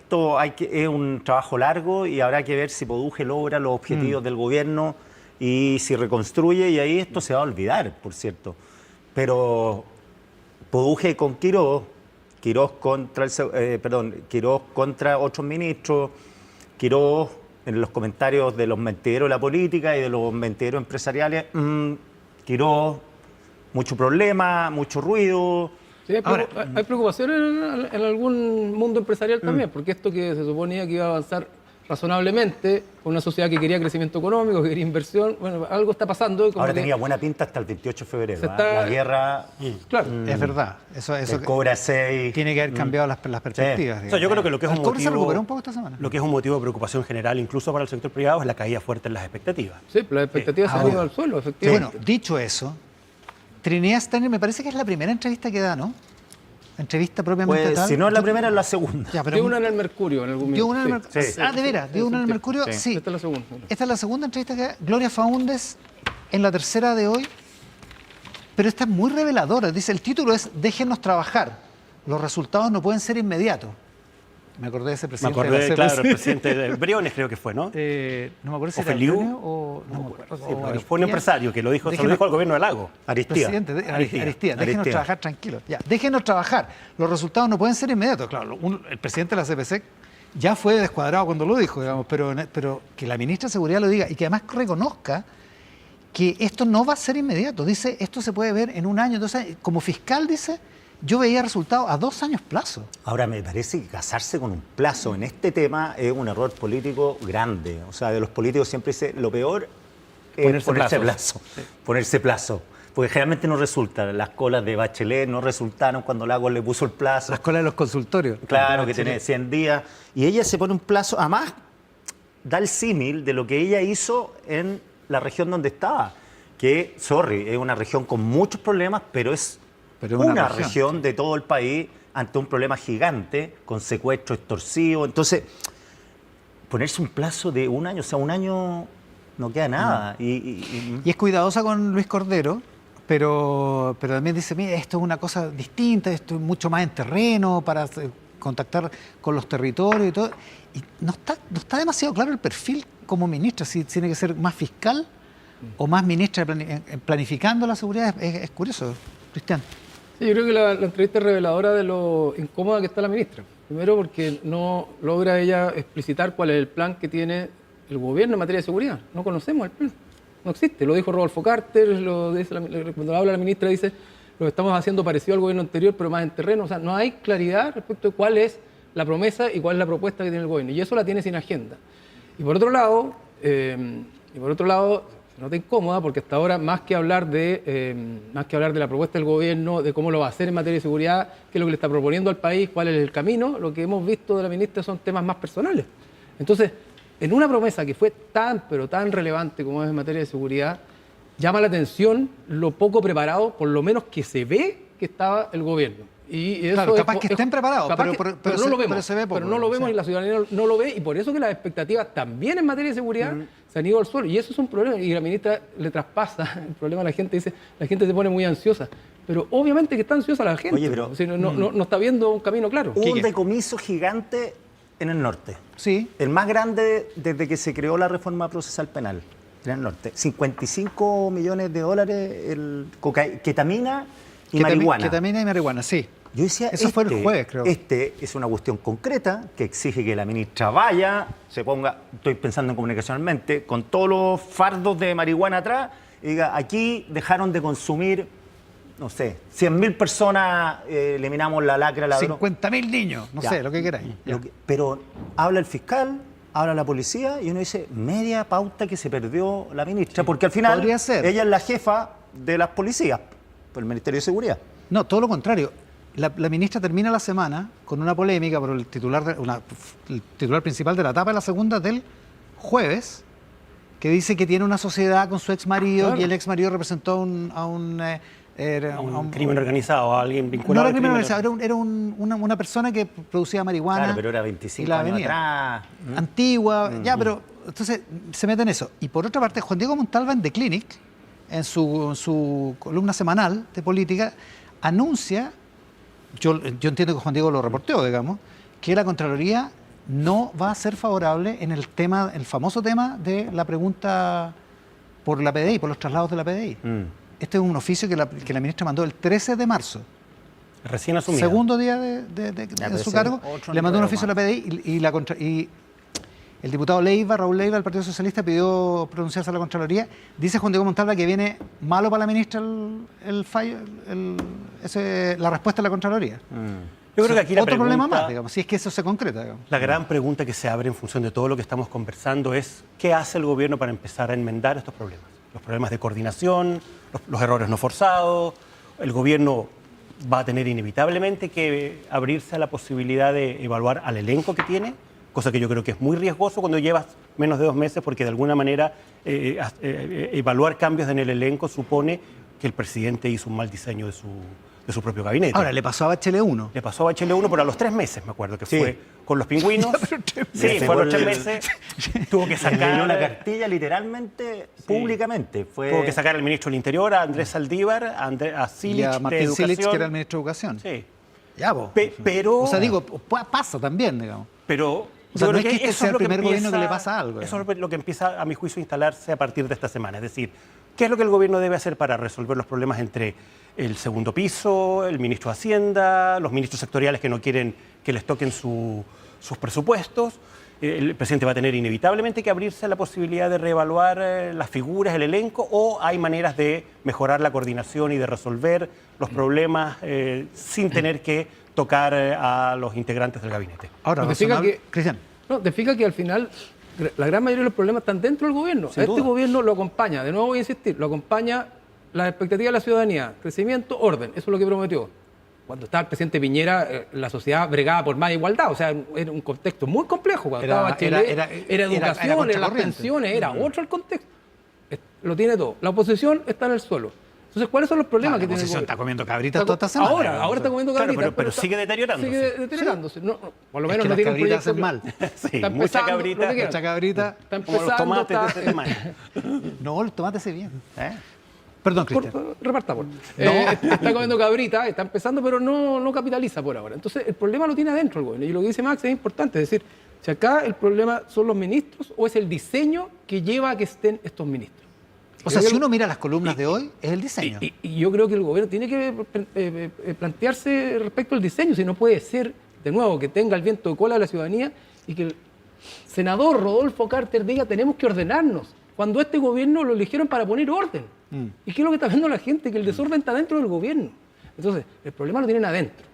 un trabajo largo y habrá que ver si Produje logra los objetivos del gobierno y si reconstruye, y ahí esto se va a olvidar, por cierto. Pero Produje con Quirós contra otros ministros, Quirós en los comentarios de los mentideros de la política y de los mentideros empresariales, Quirós, mucho problema, mucho ruido. Sí, hay preocupaciones en algún mundo empresarial también, porque esto que se suponía que iba a avanzar razonablemente con una sociedad que quería crecimiento económico, que quería inversión, bueno, algo está pasando. Como Ahora que tenía buena pinta hasta el 28 de febrero. se está- La guerra, Claro. Es verdad, eso el Cobra 6. tiene que haber cambiado las perspectivas. O sea, yo creo que lo que es un El cobre se motivo, recuperó un poco esta semana. lo que es un motivo de preocupación general, incluso para el sector privado, es la caída fuerte en las expectativas. Sí, pero las expectativas se han ido al suelo, Sí, efectivamente. bueno, dicho eso, Trinidad Steiner me parece que es la primera entrevista que da, ¿no? Entrevista propiamente Pues, tal. si no es la primera, es la segunda. Ya, pero Dio una en el Mercurio en algún dio momento. una en el Sí. Mercurio. sí, Ah, de veras, dio una en el Mercurio. Sí. Sí. Esta es la segunda. Esta es la segunda entrevista que da Gloria Faúndez en la tercera de hoy. Pero esta es muy reveladora. Dice, el título es Déjenos trabajar. Los resultados no pueden ser inmediatos. Me acordé de ese Me presidente acordé, de la claro, CPC. el presidente de Briones creo que fue, ¿no? No me acuerdo si ¿O era Feliu? Antonio o... No me acuerdo. Sí, O pero fue un Aristía. empresario que lo dijo, se lo Déjenos- dijo al gobierno de Lago. Aristía. Presidente, Aristía, déjenos Aristía. trabajar tranquilos. Ya, déjenos trabajar. Los resultados no pueden ser inmediatos. Claro, el presidente de la CPC ya fue descuadrado cuando lo dijo, digamos, pero que la ministra de Seguridad lo diga y que además reconozca que esto no va a ser inmediato. Dice, esto se puede ver en un año, 2 años. Como fiscal, dice, yo veía resultados a 2 años plazo. Ahora, me parece que casarse con un plazo en este tema es un error político grande. O sea, de los políticos siempre dice, lo peor es Ponerse ponerse plazos. plazo. Ponerse plazo. Porque generalmente no resulta. Las colas de Bachelet no resultaron cuando Lagos le puso el plazo. Las colas de los consultorios. Claro, que tiene 100 días. Y ella se pone un plazo, además, da el símil de lo que ella hizo en la región donde estaba. Que, sorry, es una región con muchos problemas, pero es una región de todo el país ante un problema gigante, con secuestro extorsivo. Entonces, ponerse un plazo de un año, o sea, un año no queda nada. Y es cuidadosa con Luis Cordero, pero también dice, mira, esto es una cosa distinta, esto es mucho más en terreno para contactar con los territorios y todo. Y no está demasiado claro el perfil como ministra, si tiene que ser más fiscal o más ministra planificando la seguridad. Es curioso, Cristian. Sí, yo creo que la entrevista es reveladora de lo incómoda que está la ministra. Primero porque no logra ella explicitar cuál es el plan que tiene el gobierno en materia de seguridad. No conocemos el plan. No existe. Lo dijo Rodolfo Carter, cuando habla la ministra dice, lo que estamos haciendo parecido al gobierno anterior, pero más en terreno. O sea, no hay claridad respecto de cuál es la promesa y cuál es la propuesta que tiene el gobierno. Y eso la tiene sin agenda. Y por otro lado, se nota incómoda porque hasta ahora, más que hablar de la propuesta del gobierno, de cómo lo va a hacer en materia de seguridad, qué es lo que le está proponiendo al país, cuál es el camino, lo que hemos visto de la ministra son temas más personales. Entonces, en una promesa que fue pero tan relevante como es en materia de seguridad, llama la atención lo poco preparado, por lo menos que se ve que estaba el gobierno. Y eso Claro, es- capaz que estén preparados, capaz pero no se- lo vemos. pero se ve poco, Pero no lo vemos sí. y la ciudadanía no lo ve, y por eso que las expectativas también en materia de seguridad se han ido al suelo. Y eso es un problema. Y la ministra le traspasa el problema a la gente, dice, la gente se pone muy ansiosa. Pero obviamente que está ansiosa la gente. Oye, pero- O sea, no está viendo un camino claro. Hubo un Quique. decomiso gigante en el norte. Sí. El más grande desde que se creó la reforma procesal penal en el norte. 55 millones de dólares ketamina y marihuana. Ketamina y marihuana, sí. Yo decía, Eso fue el jueves, creo. Este es una cuestión concreta que exige que la ministra vaya, se ponga, estoy pensando en comunicacionalmente, con todos los fardos de marihuana atrás, y diga, aquí dejaron de consumir, no sé, 100.000 personas, eliminamos la lacra, la droga. 50.000 niños, no Ya. sé, lo que queráis. Ya. Pero habla el fiscal, habla la policía, y uno dice, media pauta que se perdió la ministra, porque al final podría ser. ella es la jefa de las policías, por el Ministerio de Seguridad. No, todo lo contrario. La ministra termina la semana con una polémica por el titular, el titular principal de la etapa de la segunda del jueves, que dice que tiene una sociedad con su ex marido Claro. y el ex marido representó a un crimen organizado, a alguien vinculado no al era crimen crimen organizado, era una persona que producía marihuana. Claro, pero era y 25 la años avenida. atrás. Antigua, ya, pero entonces se mete en eso. Y por otra parte, Juan Diego Montalva en The Clinic, en su columna semanal de política, anuncia, yo entiendo que Juan Diego lo reporteó, digamos, que la Contraloría no va a ser favorable en el tema, el famoso tema de la pregunta por la PDI, por los traslados de la PDI. Este es un oficio que la ministra mandó el 13 de marzo. Recién asumida. Segundo día de pero su ese cargo, otro le mandó un nuevo oficio a la más. PDI y el diputado Raúl Leiva, del Partido Socialista, pidió pronunciarse a la Contraloría. Dice Juan Diego Montalva que viene malo para la ministra la respuesta de la Contraloría. Yo creo que aquí la Otro problema pregunta- más, digamos, si es que eso se concreta. Digamos. La gran pregunta que se abre en función de todo lo que estamos conversando es ¿qué hace el gobierno para empezar a enmendar estos problemas? Los problemas de coordinación, los errores no forzados. El gobierno va a tener inevitablemente que abrirse a la posibilidad de evaluar al elenco que tiene, cosa que yo creo que es muy riesgoso cuando llevas menos de 2 meses, porque de alguna manera evaluar cambios en el elenco supone que el presidente hizo un mal diseño de su propio gabinete. Ahora, le pasó a Bachelet 1. Le pasó a Bachelet 1, pero a los 3 meses, me acuerdo, que Sí. fue con los pingüinos. Sí, Le fue a los pegó 3 el- meses. Tuvo que Le dio sacar una cartilla literalmente, públicamente. Fue... Tuvo que sacar al ministro del Interior, a Andrés Saldívar, a Y Silich a de Martín Educación. Silich, que era el ministro de Educación. Sí. Ya, po. Pero... O sea, digo, pasa también, digamos. Pero O sea, yo no creo es que este eso sea es lo el primer gobierno que le empieza- pasa algo, Eso es lo que empieza, a mi juicio, a instalarse a partir de esta semana. Es decir, ¿qué es lo que el gobierno debe hacer para resolver los problemas entre el segundo piso, el ministro de Hacienda, los ministros sectoriales que no quieren que les toquen sus presupuestos? El presidente va a tener inevitablemente que abrirse a la posibilidad de reevaluar las figuras, el elenco, o hay maneras de mejorar la coordinación y de resolver los problemas sin tener que tocar a los integrantes del gabinete. Ahora, Porque fija razonable- que- Cristian, No, te fijas que al final la gran mayoría de los problemas están dentro del gobierno. Sin A este duda. gobierno lo acompaña, de nuevo voy a insistir, lo acompaña las expectativas de la ciudadanía, crecimiento, orden, eso es lo que prometió. Cuando estaba el presidente Piñera, la sociedad bregaba por más igualdad, o sea, era un contexto muy complejo. Cuando estaba Bachelet, era educación, era las contracorriente. pensiones, era otro el contexto. Lo tiene todo. La oposición está en el suelo. Entonces, ¿cuáles son los problemas la que tiene el oposición gobierno? está comiendo cabritas toda esta semana. Ahora digamos. está comiendo Claro, cabritas. pero sigue deteriorándose. Sigue deteriorándose. No, por lo Es menos que no las tiene un cabritas proyecto hacen mal. Sí, Está mucha empezando, cabrita, lo que quieran. Mucha cabrita. Está Como los empezando, tomates de está- este tamaño. No, los tomates se bien. Perdón, Cristian. Reparta por. Está comiendo cabrita, está empezando, pero no capitaliza por ahora. Entonces, el problema lo tiene adentro el gobierno. Y lo que dice Max es importante. Es decir, si acá el problema son los ministros o es el diseño que lleva a que estén estos ministros. O sea, Creo si que uno mira las columnas de hoy, es el diseño. y yo creo que el gobierno tiene que plantearse respecto al diseño. Si no puede ser, de nuevo, que tenga el viento de cola de la ciudadanía y que el senador Rodolfo Carter diga tenemos que ordenarnos. Cuando este gobierno lo eligieron para poner orden. ¿Y qué es lo que está viendo la gente? Que el desorden está dentro del gobierno. Entonces, el problema lo tienen adentro.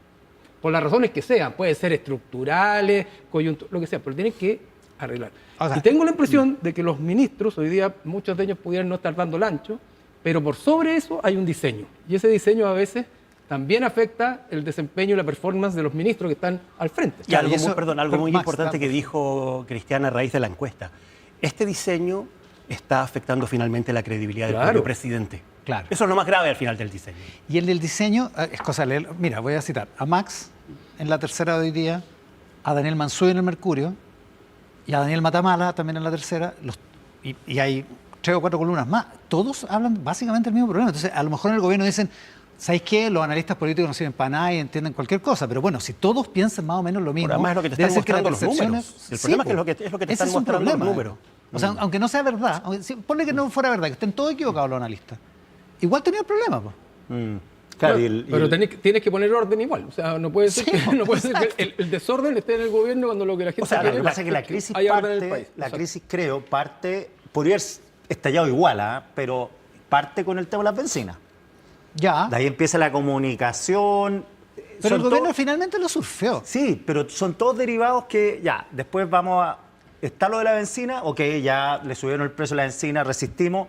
Por las razones que sean. Puede ser estructurales, coyunturales, lo que sea, pero tienen que arreglar. O sea, y tengo la impresión de que los ministros, hoy día muchos de ellos pudieran no estar dando el ancho, pero por sobre eso hay un diseño. Y ese diseño a veces también afecta el desempeño y la performance de los ministros que están al frente. Y algo, y eso- algo muy Max, importante que vamos. dijo Cristiana a raíz de la encuesta. Este diseño está afectando finalmente la credibilidad del Claro. propio presidente. Claro. Eso es lo más grave al final del diseño. Y el del diseño, es cosa de leer. Mira, voy a citar a Max en la tercera de hoy día, a Daniel Mansuy en el Mercurio y a Daniel Matamala también en la tercera. Y hay 3 o 4 columnas más. Todos hablan básicamente del mismo problema. Entonces, a lo mejor en el gobierno dicen, ¿sabéis qué? Los analistas políticos no sirven para nada y entienden cualquier cosa. Pero bueno, si todos piensan más o menos lo mismo. Además es lo que te debe están ser que la mostrando los percepción números. El problema es lo que te ese están es un mostrando los problema, números. O sea, aunque no sea verdad, ponle que no fuera verdad, que estén todos equivocados los analistas. Igual tenía el problema, pues. Claro, Pero tienes que poner orden igual. O sea, no puede ser, no puede ser que el desorden esté en el gobierno cuando lo que la gente O sea, quiere lo que pasa es que la crisis haya orden en el país. la Exacto. crisis creo podría haber estallado igual, pero parte con el tema de las bencinas. Ya. De ahí empieza la comunicación. Pero el Son gobierno todos- finalmente lo surfeó. Sí, pero son todos derivados que ya, después vamos a... Está lo de la benzina, ok, ya le subieron el precio de la benzina, resistimos.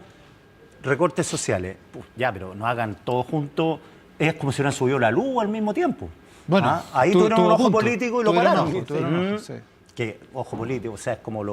Recortes sociales, ya, pero no hagan todo junto. Es como si hubieran subido la luz al mismo tiempo. Bueno, Ahí tu- tuvieron un tuvo ojo punto. político y lo Tuvieron pararon. ojo, tuvieron ojo, sí. Que ojo político, o sea, es como el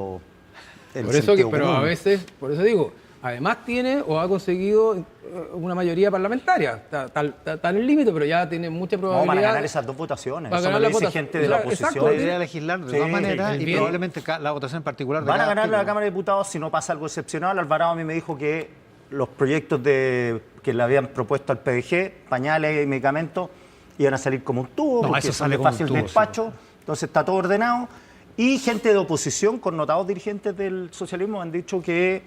Por eso sentido pero común. a veces, por eso digo, además tiene o ha conseguido una mayoría parlamentaria. Está en el límite, pero ya tiene mucha No, probabilidad. van a ganar esas 2 votaciones. Va a Eso ganar me la lo dice votación. gente de la Exacto, oposición. La idea de legislar de Sí, todas maneras el y bien- probablemente la votación en particular de Van a cada ganar la artículo. Cámara de Diputados si no pasa algo excepcional. Alvarado a mí me dijo que los proyectos que le habían propuesto al PDG, pañales y medicamentos, iban a salir como un tubo, No, porque eso son sale de como un fácil tubo, despacho. Entonces está todo ordenado. Y gente de oposición, connotados dirigentes del socialismo, han dicho que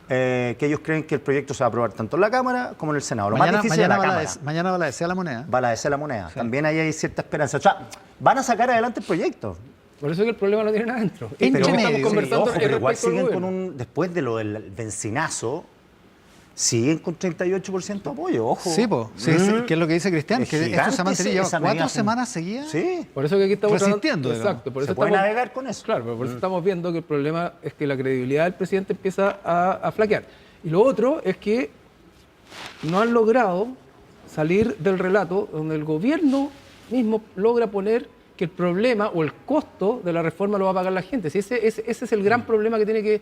ellos creen que el proyecto se va a aprobar tanto en la Cámara como en el Senado. Lo más difícil es la Cámara. Mañana va la desea la moneda. Va a la DC la moneda. También ahí hay cierta esperanza. O sea, van a sacar adelante el proyecto. Por eso es que el problema lo tienen adentro. Entre Lo que medio, estamos sí, conversando Ojo, es pero igual respecto al siguen con gobierno. después de lo del bencinazo, siguen con 38% de apoyo, ojo. Sí, que es lo que dice Cristian, Es que esto gigante se ha mantenido esa 4 medida. semanas seguidas. Sí, Por eso que aquí estamos Resistiendo, tratando- digamos. Exacto, por eso se puede estamos navegar con eso. Claro, pero por eso estamos viendo que el problema es que la credibilidad del presidente empieza a flaquear. Y lo otro es que no han logrado salir del relato donde el gobierno mismo logra poner que el problema o el costo de la reforma lo va a pagar la gente. Si ese es el gran problema que tiene que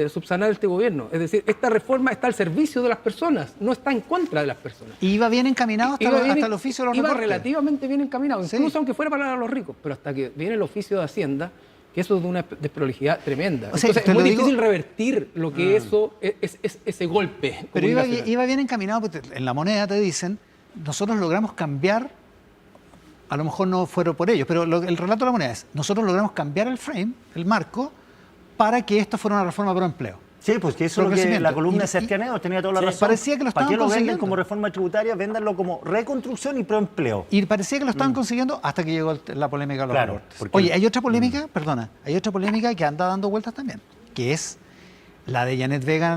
subsanar este gobierno. Es decir, esta reforma está al servicio de las personas, no está en contra de las personas. Y iba bien encaminado hasta, Iba bien- hasta el oficio de los iba recortes. relativamente bien encaminado, Sí. incluso aunque fuera para los ricos, pero hasta que viene el oficio de Hacienda, que eso es de una desprolijidad tremenda. O sea, Entonces te es muy lo digo- difícil revertir lo que eso es ese golpe. Pero iba, comunicacional. iba bien encaminado, porque en la moneda te dicen, nosotros logramos cambiar, a lo mejor no fueron por ellos, pero el relato de la moneda es, nosotros logramos cambiar el frame, el marco, para que esto fuera una reforma pro empleo. Sí, pues que eso es lo que Crecimiento. la columna de Y- Sertianeo tenía toda la Sí, razón. parecía que lo ¿Para qué estaban lo venden consiguiendo? como reforma tributaria? Véndanlo como reconstrucción y proempleo. Y parecía que lo estaban consiguiendo hasta que llegó la polémica de los Claro, recortes. porque- Oye, hay otra polémica, perdona, hay otra polémica que anda dando vueltas también, que es la de Janet Vega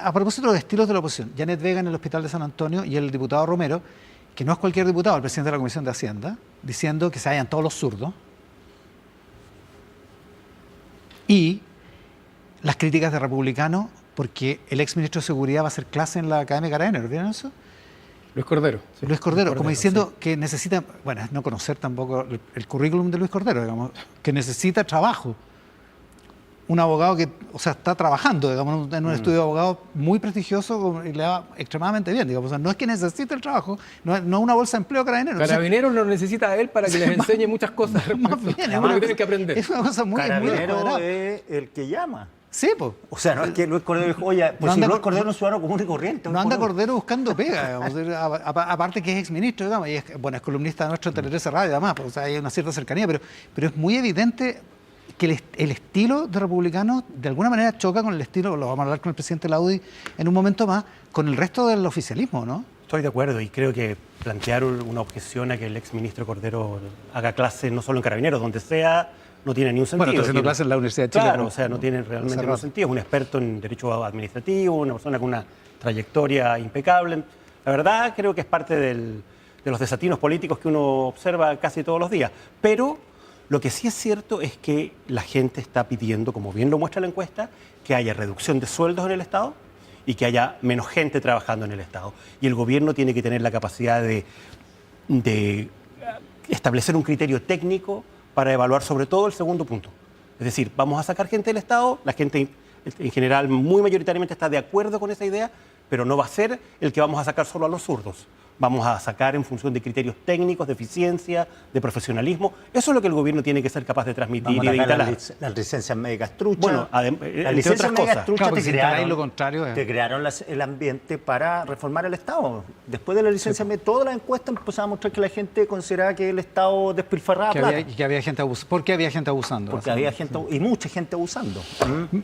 a propósito de los estilos de la oposición. Janet Vega en el Hospital de San Antonio y el diputado Romero, que no es cualquier diputado, el presidente de la Comisión de Hacienda, diciendo que se vayan todos los zurdos. Y las críticas de republicanos, porque el ex ministro de Seguridad va a hacer clase en la Academia de Carabineros, ¿vieron eso? Luis Cordero. sí. Luis Cordero, como diciendo que necesita, bueno, es no conocer tampoco el currículum de Luis Cordero, digamos, que necesita trabajo. Un abogado que, o sea, está trabajando, digamos, en un estudio de abogados muy prestigioso y le va extremadamente bien, digamos. O sea, no es que necesite el trabajo, no es una bolsa de empleo carabinero. Entonces, Carabineros lo necesita a él para que les enseñe muchas cosas. más bien, es lo una que cosa- tienen que aprender. Es una cosa muy Carabinero descuadrada. es el que llama. Sí, pues. O sea, no es que Luis Cordero dijo, oye, pues No si anda- Luis Cordero no es ciudadano común y corriente. No anda Cordero. Cordero buscando pega, digamos. Aparte que es exministro, digamos, y es, bueno, es columnista nuestro en Tele 13 Radio, además, pues, o sea, hay una cierta cercanía, pero es muy evidente que el estilo de republicanos de alguna manera choca con el estilo, lo vamos a hablar con el presidente Laudi en un momento más, con el resto del oficialismo, ¿no? Estoy de acuerdo y creo que plantear una objeción a que el exministro Cordero haga clase no solo en Carabineros, donde sea, no tiene ni un sentido. Bueno, está haciendo Tiene- clase en la Universidad de Chile. Claro, ¿no? o sea, no tiene realmente Hace ningún rato. sentido. Es un experto en derecho administrativo, una persona con una trayectoria impecable. La verdad, creo que es parte de los desatinos políticos que uno observa casi todos los días. Pero lo que sí es cierto es que la gente está pidiendo, como bien lo muestra la encuesta, que haya reducción de sueldos en el Estado y que haya menos gente trabajando en el Estado. Y el gobierno tiene que tener la capacidad de establecer un criterio técnico para evaluar sobre todo el segundo punto. Es decir, vamos a sacar gente del Estado, la gente en general muy mayoritariamente está de acuerdo con esa idea, pero no va a ser el que vamos a sacar solo a los zurdos. Vamos a sacar en función de criterios técnicos, de eficiencia, de profesionalismo. Eso es lo que el gobierno tiene que ser capaz de transmitir y de instalar. Las licencias médicas truchas. Bueno, las licencias médicas truchas Claro, te si crearon, instaláis lo contrario, te crearon el ambiente para reformar el Estado. Después de la licencia médica, todas las encuestas empezaron a mostrar que la gente consideraba que el Estado despilfarraba plata. que había gente abusando. ¿Por qué había gente abusando? Porque había gente, y mucha gente abusando.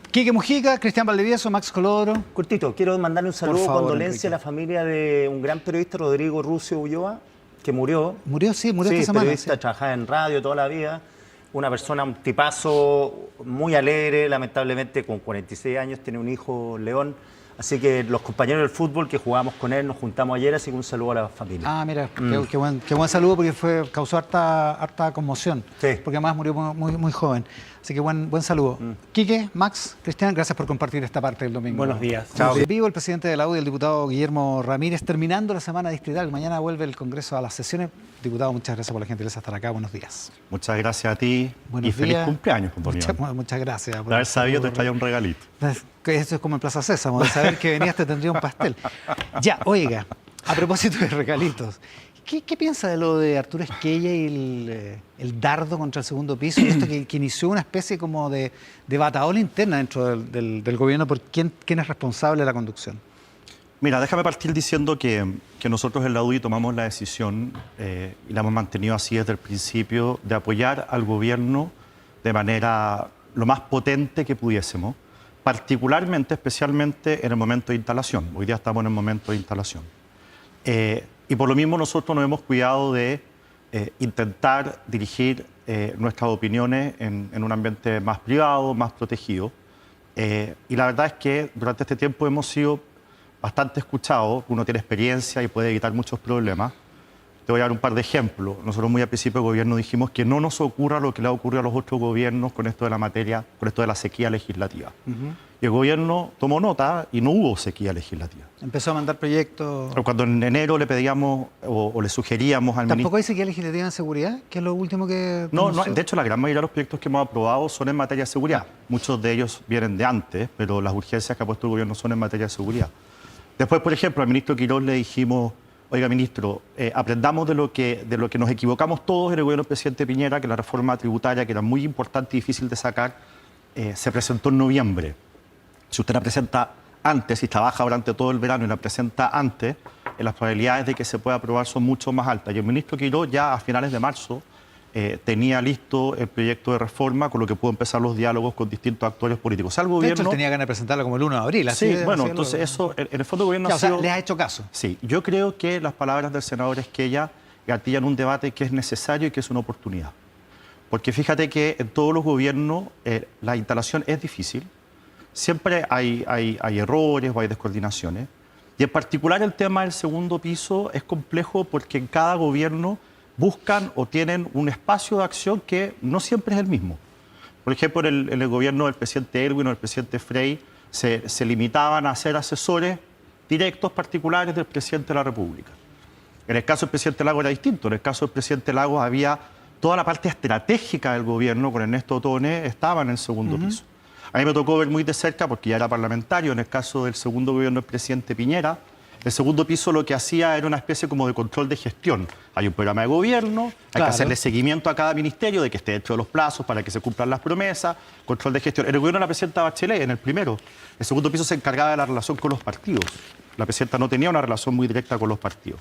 Quique Mujica, Cristian Valdivieso, Max Colodro. Cortito, quiero mandarle un saludo, favor, condolencia Enrique. a la familia de un gran periodista, Rodrigo Rucio Ulloa, que murió. Murió esta semana. Periodista, trabajaba en radio toda la vida. Una persona, un tipazo muy alegre, lamentablemente con 46 años, tiene un hijo, León. Así que los compañeros del fútbol que jugábamos con él, nos juntamos ayer, así que un saludo a la familia. Ah, mira, qué buen saludo porque causó harta conmoción. Sí. Porque además murió muy joven. Así que buen saludo. Quique, Max, Cristian, gracias por compartir esta parte del domingo. Buenos días. Chao. Vivo el presidente de la UDI, el diputado Guillermo Ramírez, terminando la semana distrital. Mañana vuelve el Congreso a las sesiones. Diputado, muchas gracias por la gentileza de estar acá. Buenos días. Muchas gracias a ti Buenos y feliz días. cumpleaños, Don Muchas gracias. De haber sabido, te traía un regalito. Que esto es como en Plaza Sésamo, de saber que venías te tendría un pastel. Ya, oiga, a propósito de regalitos, ¿qué piensa de lo de Arturo Esquella y el dardo contra el segundo piso? Y esto que inició una especie como de batahola interna dentro del gobierno por quién es responsable de la conducción. Mira, déjame partir diciendo que nosotros en la UDI tomamos la decisión, y la hemos mantenido así desde el principio, de apoyar al gobierno de manera lo más potente que pudiésemos, particularmente, especialmente en el momento de instalación. Hoy día estamos en el momento de instalación. Y por lo mismo nosotros nos hemos cuidado de intentar dirigir nuestras opiniones en un ambiente más privado, más protegido. Y la verdad es que durante este tiempo hemos sido bastante escuchados. Uno tiene experiencia y puede evitar muchos problemas. Te voy a dar un par de ejemplos. Nosotros muy al principio del gobierno dijimos que no nos ocurra lo que le ha ocurrido a los otros gobiernos con esto de la materia, con esto de la sequía legislativa. Y el gobierno tomó nota y no hubo sequía legislativa. Empezó a mandar proyectos. Cuando en enero le pedíamos o le sugeríamos al ¿Tampoco ministro... hay sequía legislativa en seguridad? Que es lo último que... No, de hecho la gran mayoría de los proyectos que hemos aprobado son en materia de seguridad. Muchos de ellos vienen de antes, pero las urgencias que ha puesto el gobierno son en materia de seguridad. Después, por ejemplo, al ministro Quirós le dijimos: oiga, ministro, aprendamos de lo que nos equivocamos todos en el gobierno del presidente Piñera, que la reforma tributaria, que era muy importante y difícil de sacar, se presentó en noviembre. Si usted la presenta antes y trabaja durante todo el verano y la presenta antes, las probabilidades de que se pueda aprobar son mucho más altas. Y el ministro Quirós ya a finales de marzo tenía listo el proyecto de reforma, con lo que pudo empezar los diálogos con distintos actores políticos. O sea, el gobierno... De hecho, él tenía ganas de presentarlo como el 1 de abril. Sí, bueno, entonces eso, en el fondo el gobierno ha sido... O sea, ¿les ha hecho caso? Sí, yo creo que las palabras del senador Esquella gatillan un debate que es necesario y que es una oportunidad. Porque fíjate que en todos los gobiernos la instalación es difícil, siempre hay errores o hay descoordinaciones, y en particular el tema del segundo piso es complejo porque en cada gobierno buscan o tienen un espacio de acción que no siempre es el mismo. Por ejemplo, en el gobierno del presidente Erwin o del presidente Frey se limitaban a ser asesores directos particulares del presidente de la República. En el caso del presidente Lagos era distinto. En el caso del presidente Lagos había toda la parte estratégica del gobierno con Ernesto Otone, estaba en el segundo piso. A mí me tocó ver muy de cerca, porque ya era parlamentario, en el caso del segundo gobierno del presidente Piñera, el segundo piso lo que hacía era una especie como de control de gestión. Hay un programa de gobierno, hay que hacerle seguimiento a cada ministerio de que esté dentro de los plazos para que se cumplan las promesas, control de gestión. En el gobierno de la presidenta Bachelet, en el primero, el segundo piso se encargaba de la relación con los partidos. La presidenta no tenía una relación muy directa con los partidos.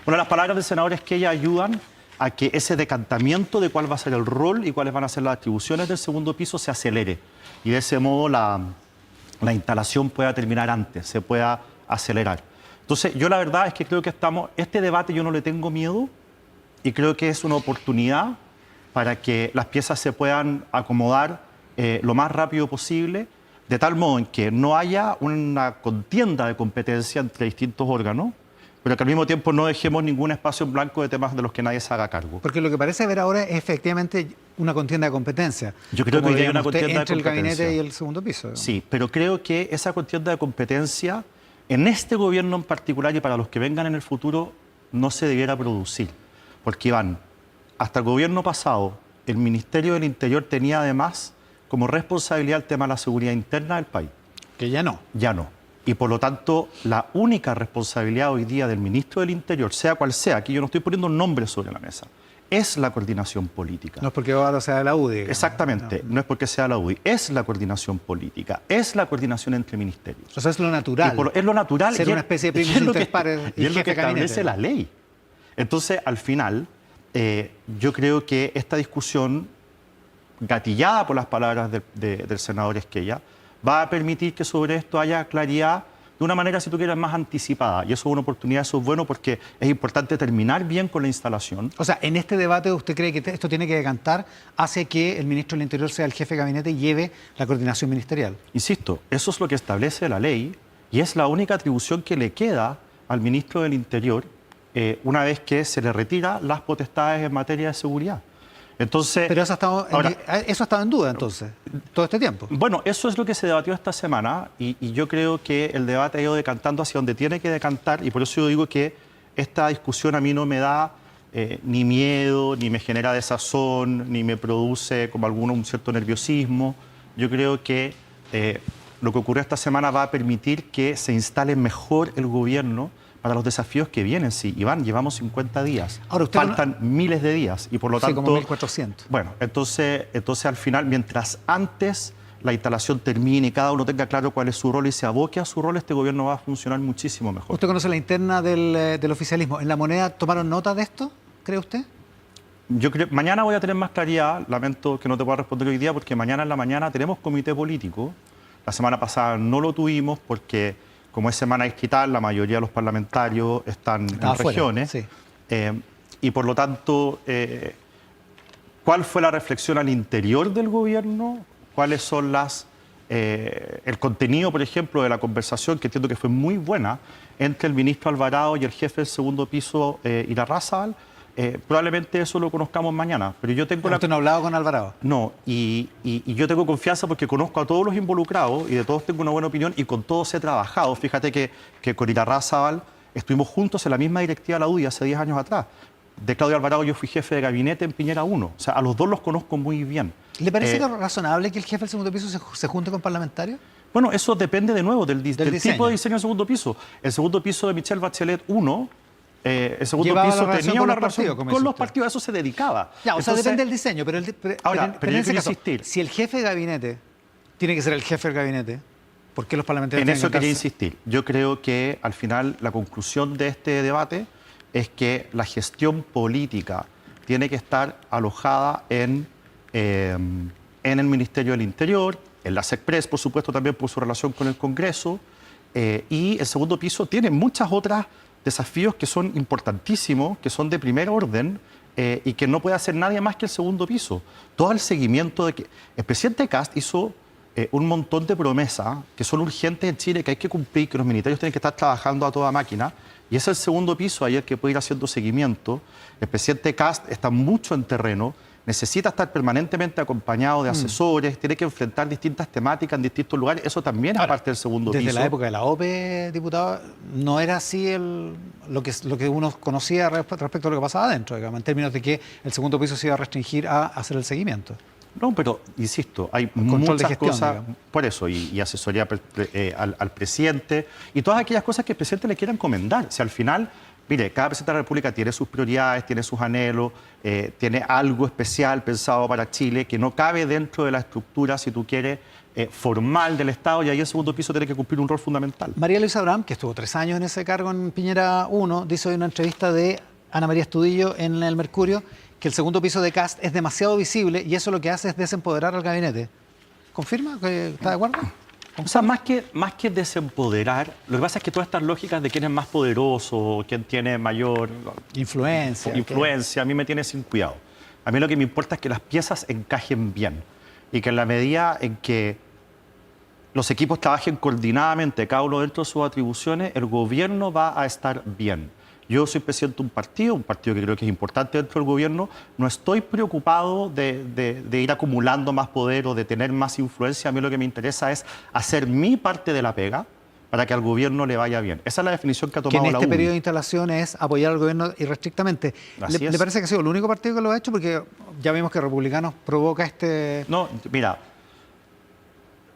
Bueno, las palabras del senador Esquella ayudan a que ese decantamiento de cuál va a ser el rol y cuáles van a ser las atribuciones del segundo piso se acelere. Y de ese modo la instalación pueda terminar antes, se pueda acelerar. Entonces, yo la verdad es que creo que este debate yo no le tengo miedo y creo que es una oportunidad para que las piezas se puedan acomodar lo más rápido posible, de tal modo en que no haya una contienda de competencia entre distintos órganos, pero que al mismo tiempo no dejemos ningún espacio en blanco de temas de los que nadie se haga cargo. Porque lo que parece haber ahora es efectivamente una contienda de competencia. Yo creo que hoy hay una contienda de entre el competencia. gabinete y el segundo piso. Sí, pero creo que esa contienda de competencia en este gobierno en particular y para los que vengan en el futuro no se debiera producir. Porque Iván, hasta el gobierno pasado, el Ministerio del Interior tenía además como responsabilidad el tema de la seguridad interna del país. Que ya no. Ya no. Y por lo tanto, la única responsabilidad hoy día del ministro del Interior, sea cual sea, aquí yo no estoy poniendo nombres sobre la mesa, es la coordinación política. No es porque Bárbaro sea de la UDI. Digamos. Exactamente, no es porque sea la UDI, es la coordinación política, es la coordinación entre ministerios. O sea, es lo natural. Es lo natural. Ser una especie de primus inter pares y es lo jefe que de gabinete. establece la ley. Entonces, al final, yo creo que esta discusión, gatillada por las palabras del senador Esquella, va a permitir que sobre esto haya claridad de una manera, si tú quieres, más anticipada. Y eso es una oportunidad, eso es bueno porque es importante terminar bien con la instalación. O sea, en este debate, ¿usted cree que esto tiene que decantar hacia que el ministro del Interior sea el jefe de gabinete y lleve la coordinación ministerial? Insisto, eso es lo que establece la ley y es la única atribución que le queda al ministro del Interior una vez que se le retira las potestades en materia de seguridad. Entonces, pero eso ha estado en duda, entonces, todo este tiempo. Bueno, eso es lo que se debatió esta semana y yo creo que el debate ha ido decantando hacia donde tiene que decantar y por eso yo digo que esta discusión a mí no me da ni miedo, ni me genera desazón, ni me produce como un cierto nerviosismo. Yo creo que lo que ocurrió esta semana va a permitir que se instale mejor el gobierno para los desafíos que vienen. Sí, Iván, llevamos 50 días. Ahora, faltan miles de días y por lo tanto... Sí, como 1.400. Bueno, entonces al final, mientras antes la instalación termine y cada uno tenga claro cuál es su rol y se aboque a su rol, este gobierno va a funcionar muchísimo mejor. ¿Usted conoce la interna del oficialismo? ¿En La Moneda tomaron nota de esto, cree usted? Yo creo, mañana voy a tener más claridad, lamento que no te pueda responder hoy día, porque mañana en la mañana tenemos comité político. La semana pasada no lo tuvimos porque... Como es semana distrital, la mayoría de los parlamentarios están en regiones. Sí. Y por lo tanto, ¿cuál fue la reflexión al interior del gobierno? ¿Cuáles son el contenido, por ejemplo, de la conversación, que entiendo que fue muy buena, entre el ministro Alvarado y el jefe del segundo piso, Irarrázaval? Probablemente eso lo conozcamos mañana, pero yo tengo ¿Usted no ha hablado con Alvarado? No, y yo tengo confianza porque conozco a todos los involucrados y de todos tengo una buena opinión y con todos he trabajado. Fíjate que con Irarrázaval estuvimos juntos en la misma directiva de la UDI hace 10 años atrás. De Claudio Alvarado yo fui jefe de gabinete en Piñera 1. O sea, a los dos los conozco muy bien. ¿Le parece que es razonable que el jefe del segundo piso se junte con parlamentarios? Bueno, eso depende de nuevo del tipo de diseño del segundo piso. El segundo piso de Michelle Bachelet 1... el segundo piso tenía una relación con los partidos, a eso se dedicaba. Ya, o sea, depende del diseño, pero en ese caso, insistir. Si el jefe de gabinete tiene que ser el jefe del gabinete, ¿por qué los parlamentarios en eso quería insistir? Yo creo que al final la conclusión de este debate es que la gestión política tiene que estar alojada en el Ministerio del Interior, en la SECPRES, por supuesto, también por su relación con el Congreso, y el segundo piso tiene muchas otras desafíos que son importantísimos, que son de primer orden y que no puede hacer nadie más que el segundo piso. Todo el seguimiento de que... El presidente Kast hizo un montón de promesas que son urgentes en Chile, que hay que cumplir, que los ministerios tienen que estar trabajando a toda máquina, y es el segundo piso ahí el que puede ir haciendo seguimiento. El presidente Kast está mucho en terreno, necesita estar permanentemente acompañado de asesores, tiene que enfrentar distintas temáticas en distintos lugares, eso también es parte del segundo piso. Desde la época de la OPE, diputado, no era así lo que uno conocía respecto a lo que pasaba adentro, digamos, en términos de que el segundo piso se iba a restringir a hacer el seguimiento. No, pero insisto, hay muchas gestión, cosas, digamos. Por eso, y asesoría al presidente, y todas aquellas cosas que el presidente le quiera encomendar. Si al final... Mire, cada presidente de la República tiene sus prioridades, tiene sus anhelos, tiene algo especial pensado para Chile que no cabe dentro de la estructura, si tú quieres, formal del Estado, y ahí el segundo piso tiene que cumplir un rol fundamental. María Luisa Abraham, que estuvo 3 años en ese cargo en Piñera 1, dice hoy en una entrevista de Ana María Estudillo en El Mercurio que el segundo piso de Kast es demasiado visible y eso lo que hace es desempoderar al gabinete. ¿Confirma? ¿Está de acuerdo? O sea, más que desempoderar, lo que pasa es que todas estas lógicas de quién es más poderoso, quién tiene mayor influencia, a mí me tiene sin cuidado. A mí lo que me importa es que las piezas encajen bien y que en la medida en que los equipos trabajen coordinadamente, cada uno dentro de sus atribuciones, el gobierno va a estar bien. Yo soy presidente de un partido que creo que es importante dentro del gobierno. No estoy preocupado de ir acumulando más poder o de tener más influencia. A mí lo que me interesa es hacer mi parte de la pega para que al gobierno le vaya bien. Esa es la definición que ha tomado la UDI. Que en este periodo de instalación es apoyar al gobierno irrestrictamente. ¿Le parece que ha sido el único partido que lo ha hecho? Porque ya vimos que Republicanos provoca este... No, mira,